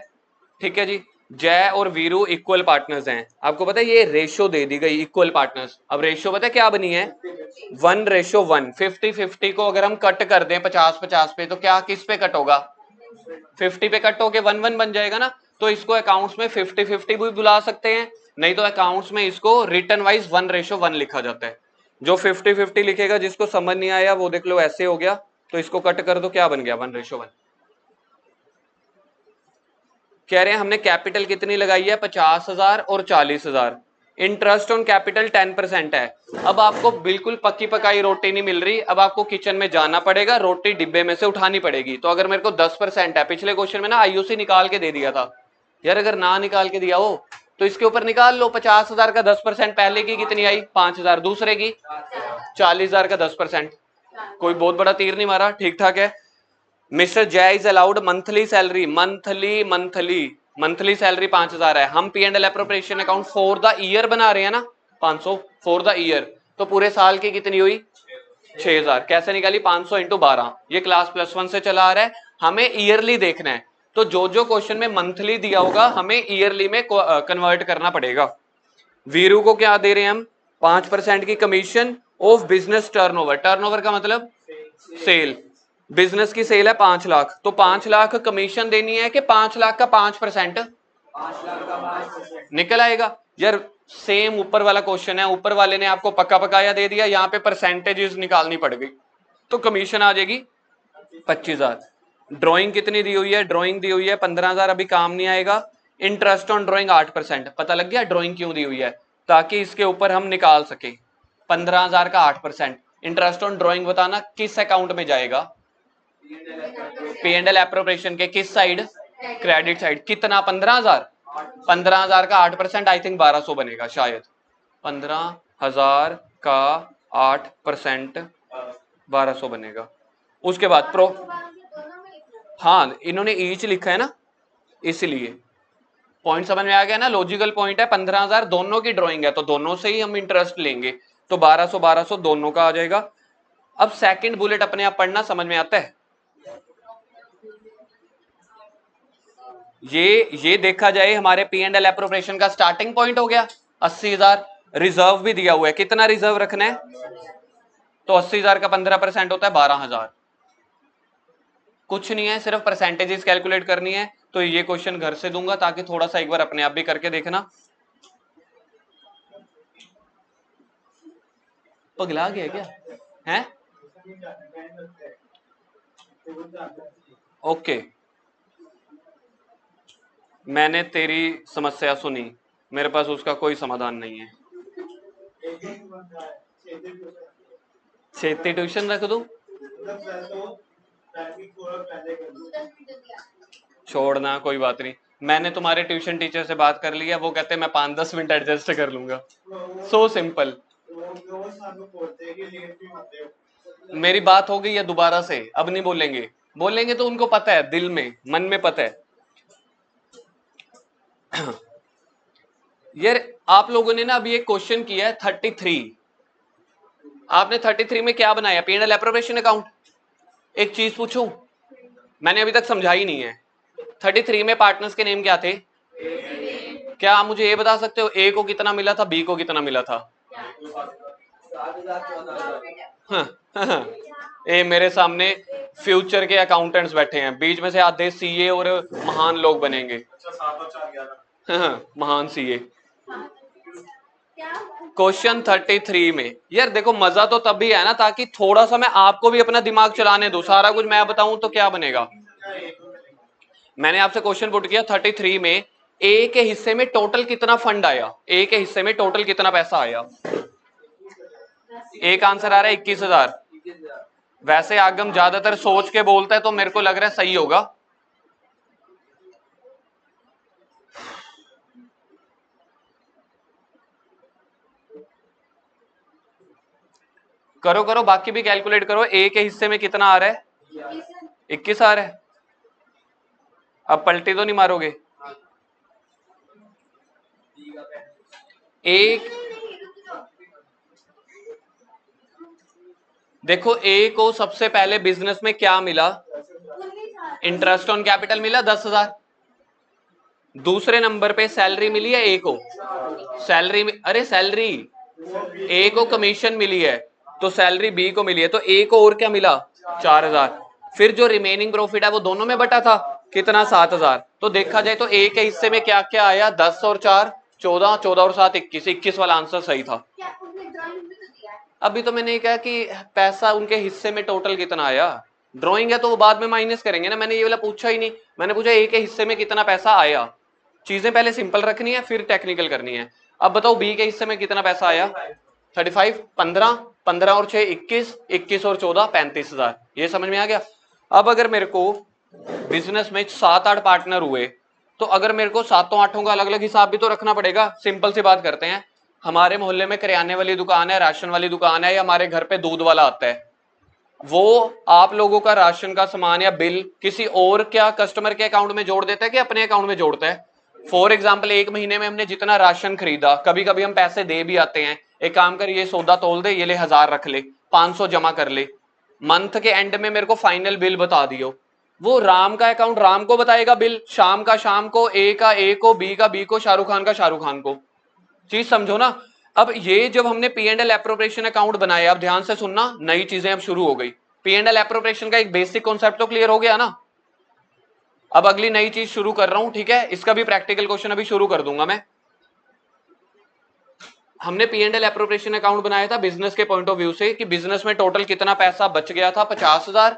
ठीक है जी। जय और वीरू इक्वल पार्टनर्स हैं। आपको पता है ये रेशो दे दी गई, इक्वल पार्टनर्स। अब रेशो पता है क्या बनी है? 1:1। 50-50 को अगर हम कट कर दें 50-50 पे, तो क्या किस पे कट होगा? 50 पे कट होके 1:1 बन जाएगा ना। तो इसको अकाउंट्स में 50-50 भी बुला सकते हैं, नहीं तो अकाउंट्स में इसको रिटर्न वाइज 1:1 लिखा जाता है। जो 50-50 लिखेगा, जिसको समझ नहीं आया वो देख लो, ऐसे हो गया, तो इसको कट कर दो, क्या बन गया? 1:1। कह रहे हैं हमने कैपिटल कितनी लगाई है? 50,000 और 40,000। इंटरेस्ट ऑन कैपिटल 10% है। अब आपको बिल्कुल पक्की पकाई रोटी नहीं मिल रही, अब आपको किचन में जाना पड़ेगा, रोटी डिब्बे में से उठानी पड़ेगी। तो अगर मेरे को 10% है, पिछले क्वेश्चन में ना आईयूसी निकाल के दे दिया था यार, अगर ना निकाल के दिया हो तो इसके ऊपर निकाल लो। 50,000 का 10%, पहले की कितनी आई? 5,000, दूसरे की 40,000 का 10%, कोई बहुत बड़ा तीर नहीं मारा, ठीक ठाक है। मिस्टर जय is allowed monthly salary, monthly salary 5,000 है। हम P and L appropriation account for the year बना रहे हैं ना, 500 फॉर द ईयर, तो पूरे साल की कितनी हुई? 6,000। कैसे निकाली? 500 × 12। ये क्लास +1 से चला आ रहा है, हमें ईयरली देखना है। तो जो जो क्वेश्चन में मंथली दिया होगा हमें ईयरली में कन्वर्ट करना पड़ेगा। वीरू को क्या दे रहे हैं हम? 5% की commission of business turnover. Turnover का मतलब सेल, बिजनेस की सेल है 5 लाख, तो 5 लाख कमीशन देनी है कि 5 लाख का 5%? 5 लाख का 5% निकल आएगा यार। सेम ऊपर वाला क्वेश्चन है, ऊपर वाले ने आपको पक्का पकाया दे दिया, यहाँ पे परसेंटेजेस निकालनी पड़ गई, तो कमीशन आ जाएगी 25,000। ड्राइंग कितनी दी हुई है? ड्राइंग दी हुई है 15,000, अभी काम नहीं आएगा। इंटरेस्ट ऑन ड्राइंग 8%, पता लग गया ड्राइंग क्यों दी हुई है? ताकि इसके ऊपर हम निकाल सके 15,000 का 8%। इंटरेस्ट ऑन ड्राइंग बताना किस अकाउंट में जाएगा? P&L एप्रोप्रिएशन के किस साइड? Credit side. कितना? 15,000। 15,000 का 8%, आई थिंक 1200 बनेगा शायद। 15,000 का 8% 1200 बनेगा। उसके बाद प्रो, हाँ इन्होंने ईच लिखा है ना, इसलिए पॉइंट समझ में आ गया ना, लॉजिकल पॉइंट है। 15,000 दोनों की ड्राइंग है तो दोनों से ही हम इंटरेस्ट लेंगे, तो 1200 दोनों का आ जाएगा। अब सेकंड बुलेट अपने आप पढ़ना, समझ में आता है? ये देखा जाए हमारे P&L एप्रोप्रिएशन का स्टार्टिंग पॉइंट हो गया 80,000। रिजर्व भी दिया हुआ है, कितना रिजर्व रखना है? तो 80,000 का 15% होता है 12,000। कुछ नहीं है, सिर्फ परसेंटेजेस कैलकुलेट करनी है। तो ये क्वेश्चन घर से दूंगा ताकि थोड़ा सा एक बार अपने आप भी करके देखना। पगला गया क्या है? ओके, मैंने तेरी समस्या सुनी, मेरे पास उसका कोई समाधान नहीं है। छेती ट्यूशन रख दूं? छोड़ना, कोई बात नहीं। मैंने तुम्हारे ट्यूशन टीचर से बात कर लिया, वो कहते हैं मैं 5-10 मिनट एडजस्ट कर लूंगा। So simple. मेरी बात हो गई है दोबारा से, अब नहीं बोलेंगे। बोलेंगे तो उनको पता है, दिल में मन में पता है। यार आप लोगों ने ना अभी एक क्वेश्चन किया है 33। आपने 33 में क्या बनाया? P&L appropriation account. एक चीज पूछूं, मैंने अभी तक समझाई नहीं है। 33 में पार्टनर्स के नेम क्या थे? क्या आप मुझे ये बता सकते हो ए को कितना मिला था, बी को कितना मिला था? ए मेरे सामने फ्यूचर के अकाउंटेंट्स बैठे हैं, बीच में से आधे सीए और महान लोग बनेंगे। महान सीए। क्वेश्चन 33 में यार देखो, मजा तो तब भी है ना ताकि थोड़ा सा मैं आपको भी अपना दिमाग चलाने दूं। सारा कुछ मैं बताऊं तो क्या बनेगा? मैंने आपसे क्वेश्चन पुट किया 33 में ए के हिस्से में टोटल कितना फंड आया, ए के हिस्से में टोटल कितना पैसा आया? एक आंसर आ रहा है 21,000। वैसे आगम ज्यादातर सोच के बोलता है तो मेरे को लग रहा है सही होगा। करो करो, बाकी भी कैलकुलेट करो। ए के हिस्से में कितना आ रहा है? 21 आ रहा है। अब पलटी तो नहीं मारोगे? एक देखो, ए को सबसे पहले बिजनेस में क्या मिला? इंटरेस्ट ऑन कैपिटल मिला 10,000। दूसरे नंबर पे सैलरी मिली है ए को, सैलरी, अरे सैलरी ए को कमीशन मिली है तो सैलरी बी को मिली है, तो ए को और क्या मिला? 4,000। फिर जो रिमेनिंग प्रॉफिट है वो दोनों में बटा था, कितना? 7,000। तो देखा जाए तो ए के हिस्से में क्या क्या आया? 10 और 4 14, 14 और 7 21। 21 वाला आंसर सही था। अभी तो मैंने कहा कि पैसा उनके हिस्से में टोटल कितना आया। ड्राइंग है तो वो बाद में माइनस करेंगे ना, मैंने ये वाला पूछा ही नहीं। मैंने पूछा ए के हिस्से में कितना पैसा आया। चीजें पहले सिंपल रखनी है फिर टेक्निकल करनी है। अब बताओ बी के हिस्से में कितना पैसा आया? 35, 15, 15 और 6 21, 21 और 14 35,000। ये समझ में आ गया? अब अगर मेरे को बिजनेस में 7-8 पार्टनर हुए तो अगर मेरे को 7-8 का अलग अलग हिसाब भी तो रखना पड़ेगा। सिंपल सी बात करते हैं, हमारे मोहल्ले में किराने वाली दुकान है, राशन वाली दुकान है, या हमारे घर पे दूध वाला आता है, वो आप लोगों का राशन का सामान या बिल किसी और क्या कस्टमर के अकाउंट में जोड़ देता है कि अपने अकाउंट में जोड़ता है? फॉर एग्जाम्पल, एक महीने में हमने जितना राशन खरीदा, कभी कभी हम पैसे दे भी आते हैं, एक काम कर ये सौदा तोल दे, ये ले 1000 रख ले, 500 जमा कर ले, मंथ के एंड में मेरे को फाइनल बिल बता दियो। वो राम का अकाउंट राम को बताएगा बिल, शाम का शाम को, ए का ए को, बी का बी को, शाहरुख खान का शाहरुख खान को। चीज समझो ना। अब ये जब हमने P&L एप्रोप्रिएशन अकाउंट बनाया, अब ध्यान से सुनना, नई चीजें अब शुरू हो गई। पी एंड एल एप्रोप्रिएशन का एक बेसिक कॉन्सेप्ट तो क्लियर हो गया ना। अब अगली नई चीज शुरू कर रहा हूं, ठीक है, इसका भी प्रैक्टिकल क्वेश्चन अभी शुरू कर दूंगा मैं। हमने P and L appropriation account बनाया था बिजनेस के पॉइंट ऑफ व्यू से कि बिजनेस में टोटल कितना पैसा बच गया था, 50,000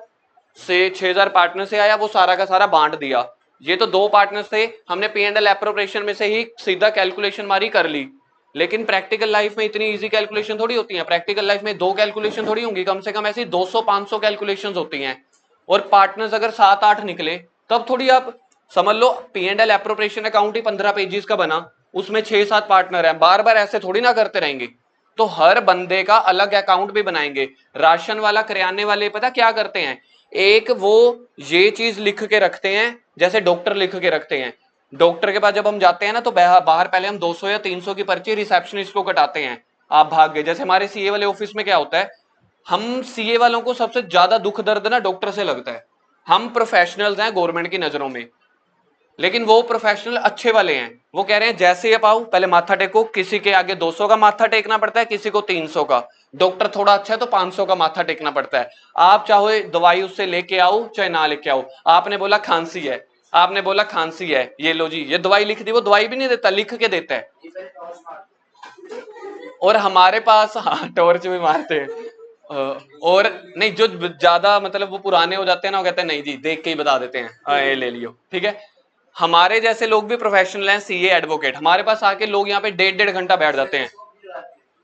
से 6,000 पार्टनर से आया, वो सारा का सारा बांट दिया। ये तो दो पार्टनर्स थे, हमने पी एंड एल एप्रोप्रिएशन में से ही सीधा कैलकुलेशन मारी कर ली। लेकिन प्रैक्टिकल लाइफ में इतनी इजी कैलकुलेशन थोड़ी होती है, प्रैक्टिकल लाइफ में दो कैलकुलेशन थोड़ी होंगी, कम से कम ऐसी 200-500 कैलकुलेशंस होती हैं। और पार्टनर्स अगर 7-8 निकले तब थोड़ी आप समझ लो P and L appropriation account ही 15 पेजेस का बना, उसमें 6-7 पार्टनर हैं, बार बार ऐसे थोड़ी ना करते रहेंगे। तो हर बंदे का अलग अकाउंट भी बनाएंगे। राशन वाला, करियाने वाले पता क्या करते हैं, एक वो ये चीज लिख के रखते हैं, जैसे डॉक्टर लिख के रखते हैं। डॉक्टर के पास जब हम जाते हैं ना तो बाहर पहले हम 200 या 300 की पर्ची रिसेप्शनिस्ट को कटाते हैं, आप भाग गए। जैसे हमारे सीए वाले ऑफिस में क्या होता है, हम सीए वालों को सबसे ज्यादा दुख दर्द ना डॉक्टर से लगता है। हम प्रोफेशनल्स हैं गवर्नमेंट की नजरों में, लेकिन वो प्रोफेशनल अच्छे वाले हैं, वो कह रहे हैं जैसे आप आओ पहले माथा टेको, किसी के आगे 200 का माथा टेकना पड़ता है, किसी को 300 का। डॉक्टर थोड़ा अच्छा है तो 500 का माथा टेकना पड़ता है। आप चाहे दवाई उससे लेके आओ चाहे ना लेके आओ, आपने बोला खांसी है, आपने बोला खांसी है, ये लो जी ये दवाई लिख दी, वो दवाई भी नहीं देता, लिख के देता है। और हमारे पास हाँ टॉर्च भी मारते हैं। और नहीं, जो ज्यादा मतलब वो पुराने हो जाते हैं ना, वो कहते हैं नहीं जी देख के ही बता देते हैं, ये ले लियो, ठीक है। हमारे जैसे लोग भी प्रोफेशनल हैं, सीए एडवोकेट, हमारे पास आके लोग यहाँ पे 1.5 घंटा बैठ जाते हैं,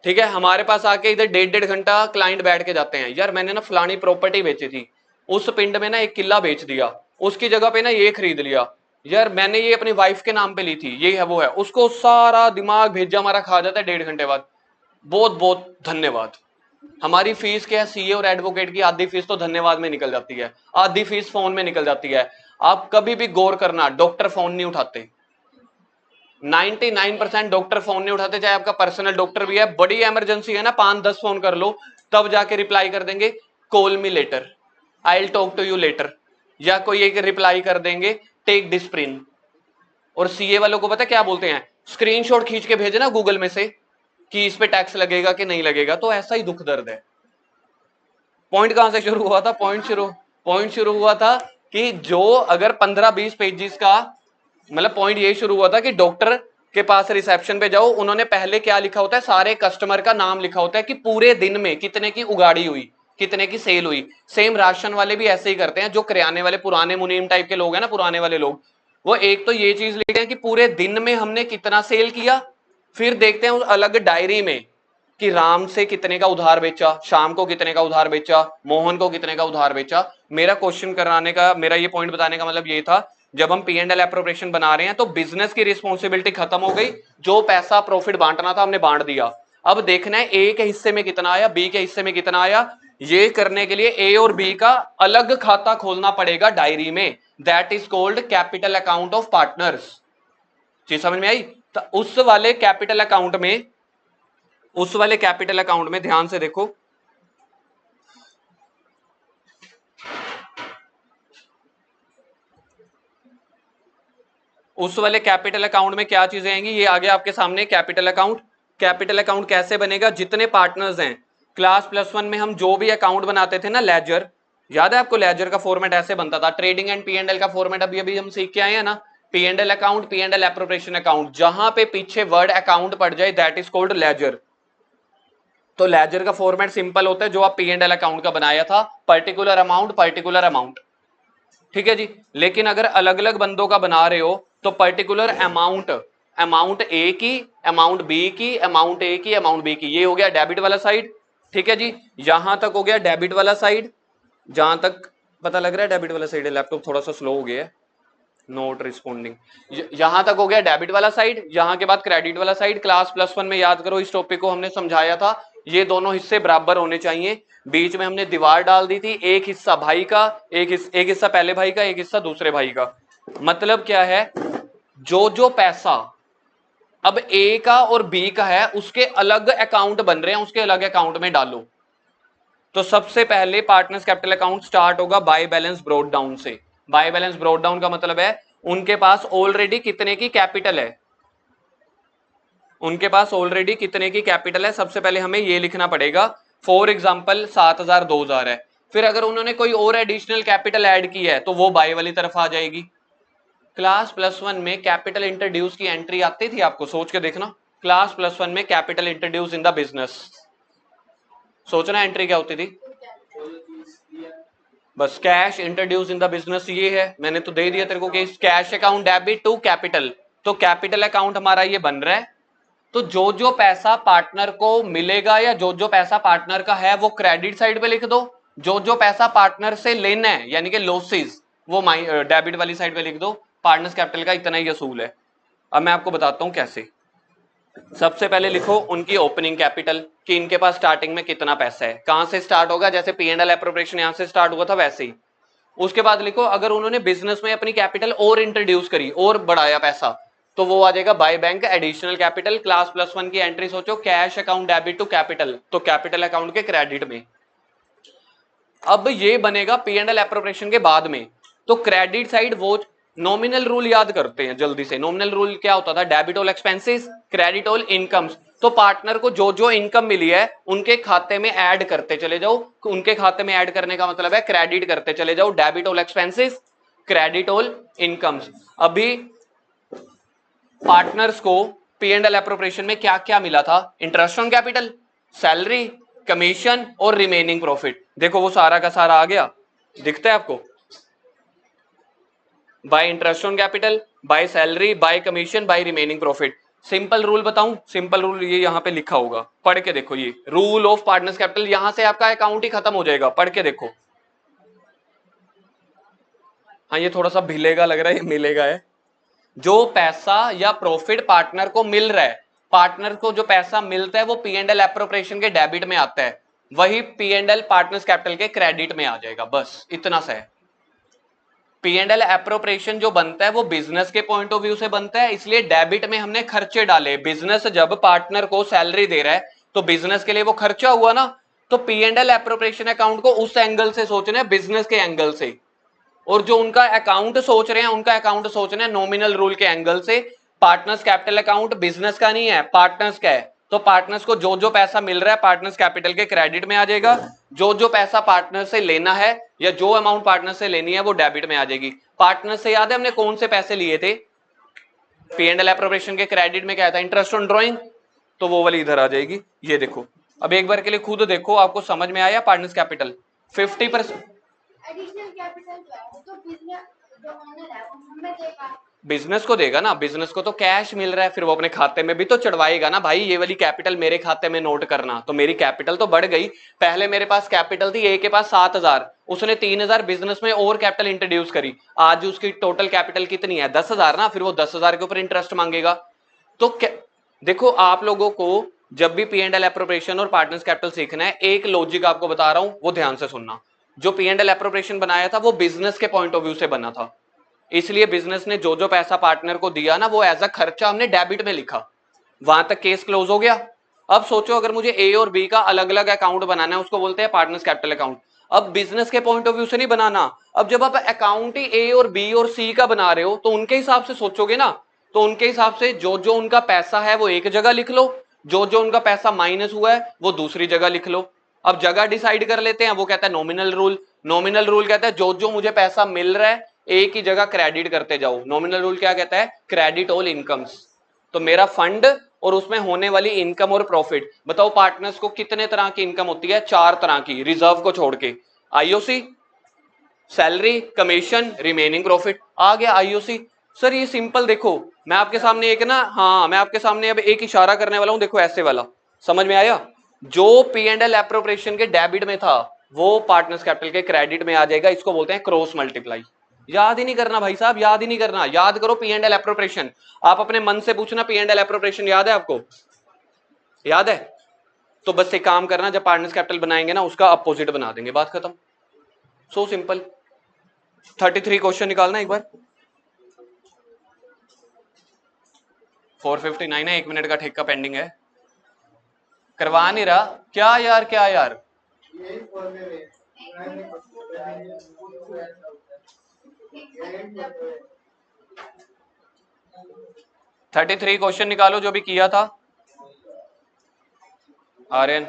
ठीक है। हमारे पास आके इधर 1.5 घंटा क्लाइंट बैठ के जाते हैं, यार मैंने ना फलानी प्रॉपर्टी बेची थी, उस पिंड में ना एक किला बेच दिया, उसकी जगह पे ना ये खरीद लिया, यार मैंने ये अपनी वाइफ के नाम पे ली थी, ये है वो है, उसको सारा दिमाग भेजा हमारा खा जाता है 1.5 घंटे बाद। बहुत बहुत धन्यवाद। हमारी फीस क्या है, सीए और एडवोकेट की आधी फीस तो धन्यवाद में निकल जाती है, आधी फीस फोन में निकल जाती है। आप कभी भी गौर करना, डॉक्टर फोन नहीं उठाते, 99% डॉक्टर फोन नहीं उठाते, चाहे आपका पर्सनल डॉक्टर भी है, बड़ी इमरजेंसी है ना 5-10 फोन कर लो तब जाके रिप्लाई कर देंगे, call me later, I will talk to you later, या कोई एक रिप्लाई कर देंगे टेक डिस्प्रिन। और सीए वालों को पता क्या बोलते हैं, स्क्रीनशॉट खींच के भेजना गूगल में से कि इस पे टैक्स लगेगा कि नहीं लगेगा। तो ऐसा ही दुख दर्द है। पॉइंट कहां से शुरू हुआ था, पॉइंट शुरू हुआ था कि जो अगर 15-20 पेजेस का, मतलब पॉइंट ये शुरू हुआ था कि डॉक्टर के पास रिसेप्शन पे जाओ, उन्होंने पहले क्या लिखा होता है, सारे कस्टमर का नाम लिखा होता है कि पूरे दिन में कितने की उगाड़ी हुई, कितने की सेल हुई। सेम राशन वाले भी ऐसे ही करते हैं, जो किराने वाले पुराने मुनीम टाइप के लोग हैं ना, पुराने वाले लोग, वो एक तो ये चीज लिखते हैं कि पूरे दिन में हमने कितना सेल किया, फिर देखते हैं उस अलग डायरी में कि राम से कितने का उधार बेचा, शाम को कितने का उधार बेचा, मोहन को कितने का उधार बेचा। मेरा क्वेश्चन कराने का, मेरा ये पॉइंट बताने का मतलब ये था, जब हम पी एंड एल एप्रोप्रिएशन बना रहे हैं तो बिजनेस की रिस्पॉन्सिबिलिटी खत्म हो गई, जो पैसा प्रॉफिट बांटना था हमने बांट दिया। अब देखना है ए के हिस्से में कितना आया, बी के हिस्से में कितना आया। ये करने के लिए ए और बी का अलग खाता खोलना पड़ेगा डायरी में, that is called capital account of partners. चीज समझ में आई? तो उस वाले कैपिटल अकाउंट में ध्यान से देखो, उस वाले कैपिटल अकाउंट में क्या चीजें आएंगी, ये आगे आपके सामने कैपिटल अकाउंट। कैपिटल अकाउंट कैसे बनेगा, जितने पार्टनर्स हैं, क्लास +1 में हम जो भी अकाउंट बनाते थे ना, लेजर, याद है आपको, लेजर का फॉर्मेट ऐसे बनता था। Trading and P and L का फॉर्मेट अभी हम सीख के आए हैं ना, P and L account, P and L appropriation account, जहां पे पीछे वर्ड अकाउंट पड़ जाए दैट इज कॉल्ड लेजर। तो लेजर का फॉर्मेट सिंपल होता है, जो आप पी एंड एल अकाउंट का बनाया था, पर्टिकुलर अमाउंट, ठीक है जी। लेकिन अगर अलग अलग बंदों का बना रहे हो तो पर्टिकुलर अमाउंट ए की, अमाउंट बी की, अमाउंट ए की, अमाउंट बी की, ये हो गया डेबिट वाला साइड, ठीक है जी। यहां तक हो गया डेबिट वाला साइड, जहां तक पता लग रहा है डेबिट वाला साइड है, लैपटॉप थोड़ा सा स्लो हो गया है, नोट रिस्पॉन्डिंग। यहां तक हो गया डेबिट वाला साइड, यहां के बाद क्रेडिट वाला साइड। क्लास +1 में याद करो, इस टॉपिक को हमने समझाया था, ये दोनों हिस्से बराबर होने चाहिए। बीच में हमने दीवार डाल दी थी, एक हिस्सा भाई का, एक हिस्सा पहले भाई का, एक हिस्सा दूसरे भाई का। मतलब क्या है, जो पैसा अब ए का और बी का है, उसके अलग अकाउंट बन रहे हैं, उसके अलग अकाउंट में डालो। तो सबसे पहले पार्टनर्स कैपिटल अकाउंट स्टार्ट होगा बाय बैलेंस ब्रॉट डाउन से। बाय बैलेंस ब्रॉट डाउन का मतलब है उनके पास ऑलरेडी कितने की कैपिटल है, उनके पास ऑलरेडी कितने की कैपिटल है। सबसे पहले हमें ये लिखना पड़ेगा, फॉर एग्जांपल 7,000 2,000 है, फिर अगर उन्होंने कोई और एडिशनल कैपिटल ऐड की है तो वो बाय वाली तरफ आ जाएगी। क्लास +1 में कैपिटल इंट्रोड्यूस की एंट्री आती थी आपको, सोच के देखना। क्लास +1 में capital introduce in the business, सोचना एंट्री क्या होती थी। बस cash introduce in the business ये है, मैंने तो दे दिया तेरे को कि cash account debit to capital, तो कैपिटल अकाउंट हमारा ये बन रहा है। तो जो जो पैसा पार्टनर को मिलेगा या जो जो पैसा पार्टनर का है वो क्रेडिट साइड पे लिख दो, जो जो पैसा पार्टनर से लेना है यानी कि लॉसेस वो डेबिट वाली साइड पे लिख दो। पार्टनर्स कैपिटल का इतना ही असूल है। अब मैं आपको बताता हूं कैसे। सबसे पहले लिखो उनकी ओपनिंग कैपिटल कि इनके पास स्टार्टिंग में कितना पैसा है, कहां से स्टार्ट होगा, जैसे P&L एप्रोप्रिएशन यहां से स्टार्ट हुआ था वैसे ही। उसके बाद लिखो अगर उन्होंने बिजनेस में अपनी कैपिटल और इंट्रोड्यूस करी और बढ़ाया पैसा तो वो आ जाएगा by bank additional capital. Class +1 की एंट्री सोचो, cash account debit to capital, तो कैपिटल अकाउंट के क्रेडिट में। अब ये बनेगा P&L एप्रोप्रिएशन के बाद में, तो क्रेडिट साइड वो नॉमिनल रूल याद करते हैं जल्दी से। नॉमिनल रूल क्या होता था, debit all expenses credit all incomes. तो पार्टनर को जो जो इनकम मिली है उनके खाते में ऐड करते चले जाओ। उनके खाते में ऐड करने का मतलब है क्रेडिट करते चले जाओ, debit all expenses credit all incomes. अभी पार्टनर्स को P&L एप्रोप्रिएशन में क्या क्या मिला था, interest on capital, salary, commission और रिमेनिंग प्रॉफिट। देखो वो सारा का सारा आ गया, दिखता है आपको। By interest on capital, by salary, by commission, by remaining profit. Simple rule बताऊं, सिंपल रूल ये यहां पे लिखा होगा, पढ़ के देखो। ये रूल ऑफ पार्टनर्स कैपिटल, यहां से आपका अकाउंट ही खत्म हो जाएगा, पढ़ के देखो। हाँ ये थोड़ा सा भिलेगा लग रहा है, ये मिलेगा है। जो पैसा या प्रॉफिट पार्टनर को मिल रहा है, पार्टनर को जो पैसा मिलता है वो P&L एप्रोप्रिएशन के डेबिट में आता है, वही P&L पार्टनर्स कैपिटल के क्रेडिट में आ जाएगा। बस इतना सा है। P&L एप्रोप्रिएशन जो बनता है वो बिजनेस के पॉइंट ऑफ व्यू से बनता है, इसलिए डेबिट में हमने खर्चे डाले। बिजनेस जब पार्टनर को सैलरी दे रहा है तो बिजनेस के लिए वो खर्चा हुआ ना, तो P&L एप्रोप्रिएशन अकाउंट को उस एंगल से सोचना है, बिजनेस के एंगल से। और जो उनका अकाउंट सोच रहे हैं उनका अकाउंट सोचना है नॉमिनल रूल के एंगल से। पार्टनर्स कैपिटल अकाउंट बिजनेस का नहीं है, पार्टनर्स का है, तो पार्टनर्स को जो जो पैसा मिल रहा है पार्टनर्स कैपिटल के क्रेडिट में आ जाएगा। जो जो पैसा पार्टनर से लेना है या जो अमाउंट पार्टनर से लेनी है वो डेबिट में आ जाएगी। पार्टनर से याद है हमने कौन से पैसे लिए थे, P&L एप्रोप्रिएशन के क्रेडिट में क्या था, इंटरेस्ट ऑन ड्रॉइंग, तो वो वाली इधर आ जाएगी। ये देखो अब एक बार के लिए खुद देखो, आपको समझ में आया। पार्टनर्स कैपिटल 50% एडिशनल कैपिटल जो है वो तो बिजनेस जो ओनर है वो हमें देगा, बिजनेस को देगा ना। बिजनेस को तो कैश मिल रहा है, फिर वो अपने खाते में भी तो चढ़वाएगा ना भाई। ये वाली कैपिटल मेरे खाते में नोट करना, तो मेरी कैपिटल तो बढ़ गई। पहले मेरे पास कैपिटल थी, ए के पास 7,000, उसने 3,000 बिजनेस में और कैपिटल इंट्रोड्यूस करी, आज उसकी टोटल कैपिटल कितनी है, 10,000 ना। फिर वो 10,000 के ऊपर इंटरेस्ट मांगेगा। तो देखो आप लोगों को जब भी P&L एप्रोप्रिएशन और पार्टनर्स कैपिटल सीखना है, एक लॉजिक आपको बता रहा हूं वो ध्यान से सुनना। जो P&L एप्रोप्रिएशन बनाया था वो बिजनेस के पॉइंट ऑफ व्यू से बना था, इसलिए बिजनेस ने जो जो पैसा पार्टनर को दिया ना वो एज अ खर्चा हमने डेबिट में लिखा। वहां तक केस क्लोज हो गया। अब सोचो अगर मुझे ए और बी का अलग अलग अकाउंट बनाना है, उसको बोलते हैं पार्टनर्स कैपिटल अकाउंट। अब बिजनेस के पॉइंट ऑफ व्यू से नहीं बनाना। अब जब आप अकाउंट ही ए और बी और सी का बना रहे हो तो उनके हिसाब से सोचोगे ना, तो उनके हिसाब से जो जो उनका पैसा है वो एक जगह लिख लो, जो जो उनका पैसा माइनस हुआ है वो दूसरी जगह लिख लो। अब जगह डिसाइड कर लेते हैं, वो कहता है नॉमिनल रूल। नॉमिनल रूल कहता है जो जो मुझे पैसा मिल रहा है एक ही जगह क्रेडिट करते जाओ। नॉमिनल रूल क्या कहता है, क्रेडिट ऑल इनकम्स। तो मेरा फंड और उसमें होने वाली इनकम और प्रॉफिट, बताओ पार्टनर्स को कितने तरह की इनकम होती है, 4 तरह की, रिजर्व को छोड़ के। IOC, salary, commission, remaining profit. आ गया आईओसी। सर ये सिंपल देखो, मैं आपके सामने एक ना, हाँ मैं आपके सामने अब एक इशारा करने वाला हूं, देखो ऐसे वाला, समझ में आया। जो P&L एप्रोप्रिएशन के डेबिट में था वो पार्टनर्स कैपिटल के क्रेडिट में आ जाएगा, इसको बोलते हैं क्रॉस मल्टीप्लाई। याद ही नहीं करना भाई साहब, याद ही नहीं करना, याद करो P&L एप्रोप्रिएशन। आप अपने मन से पूछना P&L एप्रोप्रिएशन याद है आपको, याद है तो बस एक काम करना, जब पार्टनर्स कैपिटल बनाएंगे ना उसका अपोजिट बना देंगे, बात खत्म। So simple. 33 क्वेश्चन निकालना एक बार। 459 है, 1 मिनट का ठेका पेंडिंग है, करवा नहीं रहा क्या यार, क्या यार। थर्टी 33 क्वेश्चन निकालो जो भी किया था। आर्यन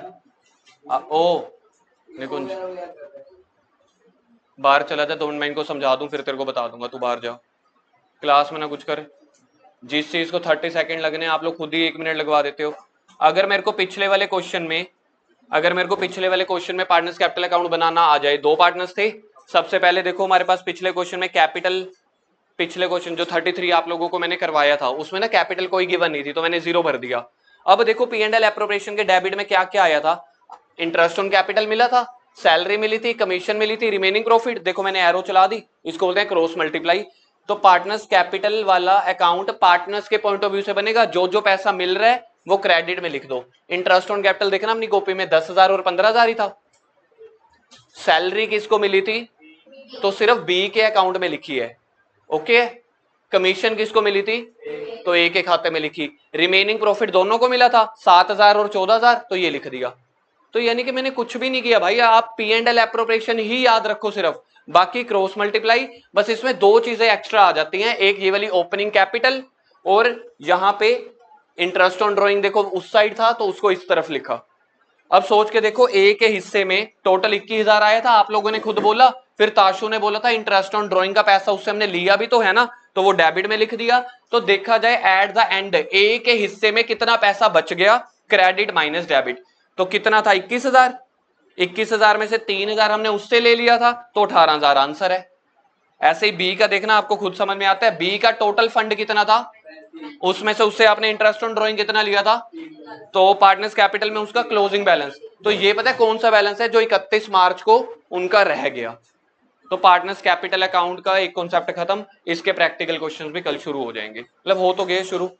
ओ निकुंज बाहर चला जा, 2 मिनट में इनको समझा दूं, फिर तेरे को बता दूंगा, तू बाहर जा, क्लास में ना कुछ कर। जिस चीज को 30 सेकंड लगने आप लोग खुद ही 1 मिनट लगवा देते हो। अगर मेरे को पिछले वाले क्वेश्चन में पार्टनर्स कैपिटल अकाउंट बनाना आ जाए, 2 पार्टनर्स थे। सबसे पहले देखो हमारे पास पिछले क्वेश्चन में कैपिटल, पिछले क्वेश्चन जो 33 आप लोगों को मैंने करवाया था उसमें ना कैपिटल कोई गिवन नहीं थी, तो मैंने 0 भर दिया। अब देखो P&L एप्रोप्रिएशन के डेबिट में क्या क्या आया था, इंटरेस्ट ऑन कैपिटल मिला था, सैलरी मिली थी, कमीशन मिली थी, रिमेनिंग प्रॉफिट देखो मैंने एरो चला दी, इसको बोलते हैं क्रॉस मल्टीप्लाई। तो पार्टनर्स कैपिटल वाला अकाउंट पार्टनर्स के पॉइंट ऑफ व्यू से बनेगा, जो जो पैसा मिल रहा है वो क्रेडिट में लिख दो। इंटरेस्ट ऑन कैपिटल देखना अपनी कॉपी में 10,000 और 15,000 ही था। सैलरी किसको मिली थी, तो सिर्फ बी के अकाउंट में लिखी है, ओके। कमीशन किसको मिली थी, तो ए के खाते में लिखी। रिमेनिंग प्रॉफिट दोनों को मिला था 7,000 और 14,000, तो ये लिख दिया। तो यानी कि मैंने कुछ भी नहीं किया भाई, आप P&L एप्रोप्रिएशन ही याद रखो सिर्फ, बाकी क्रॉस मल्टीप्लाई। बस इसमें 2 चीजें एक्स्ट्रा आ जाती हैं, एक ये वाली ओपनिंग कैपिटल, और यहां पे इंटरेस्ट ऑन ड्रॉइंग देखो उस साइड था तो उसको इस तरफ लिखा। अब सोच के देखो, ए के हिस्से में टोटल 21,000 आया था, आप लोगों ने खुद बोला, फिर ताशु ने बोला था इंटरेस्ट ऑन ड्रॉइंग का पैसा उससे हमने लिया भी तो है ना, तो वो डेबिट में लिख दिया। तो देखा जाए एट द एंड ए के हिस्से में कितना पैसा बच गया, क्रेडिट माइनस डेबिट, तो कितना था 21,000। 21,000 में से 3,000 हमने उससे ले लिया था, तो 18,000 आंसर है। ऐसे ही बी का देखना, आपको खुद समझ में आता है, बी का टोटल फंड कितना था, उसमें से उससे आपने इंटरेस्ट ऑन ड्रॉइंग कितना लिया था, तो पार्टनर्स कैपिटल में उसका क्लोजिंग बैलेंस। तो ये पता है कौन सा बैलेंस है जो 31 मार्च को उनका रह गया। तो पार्टनर्स कैपिटल अकाउंट का एक कॉन्सेप्ट खत्म, इसके प्रैक्टिकल क्वेश्चंस भी कल शुरू हो जाएंगे, मतलब हो तो गए शुरू।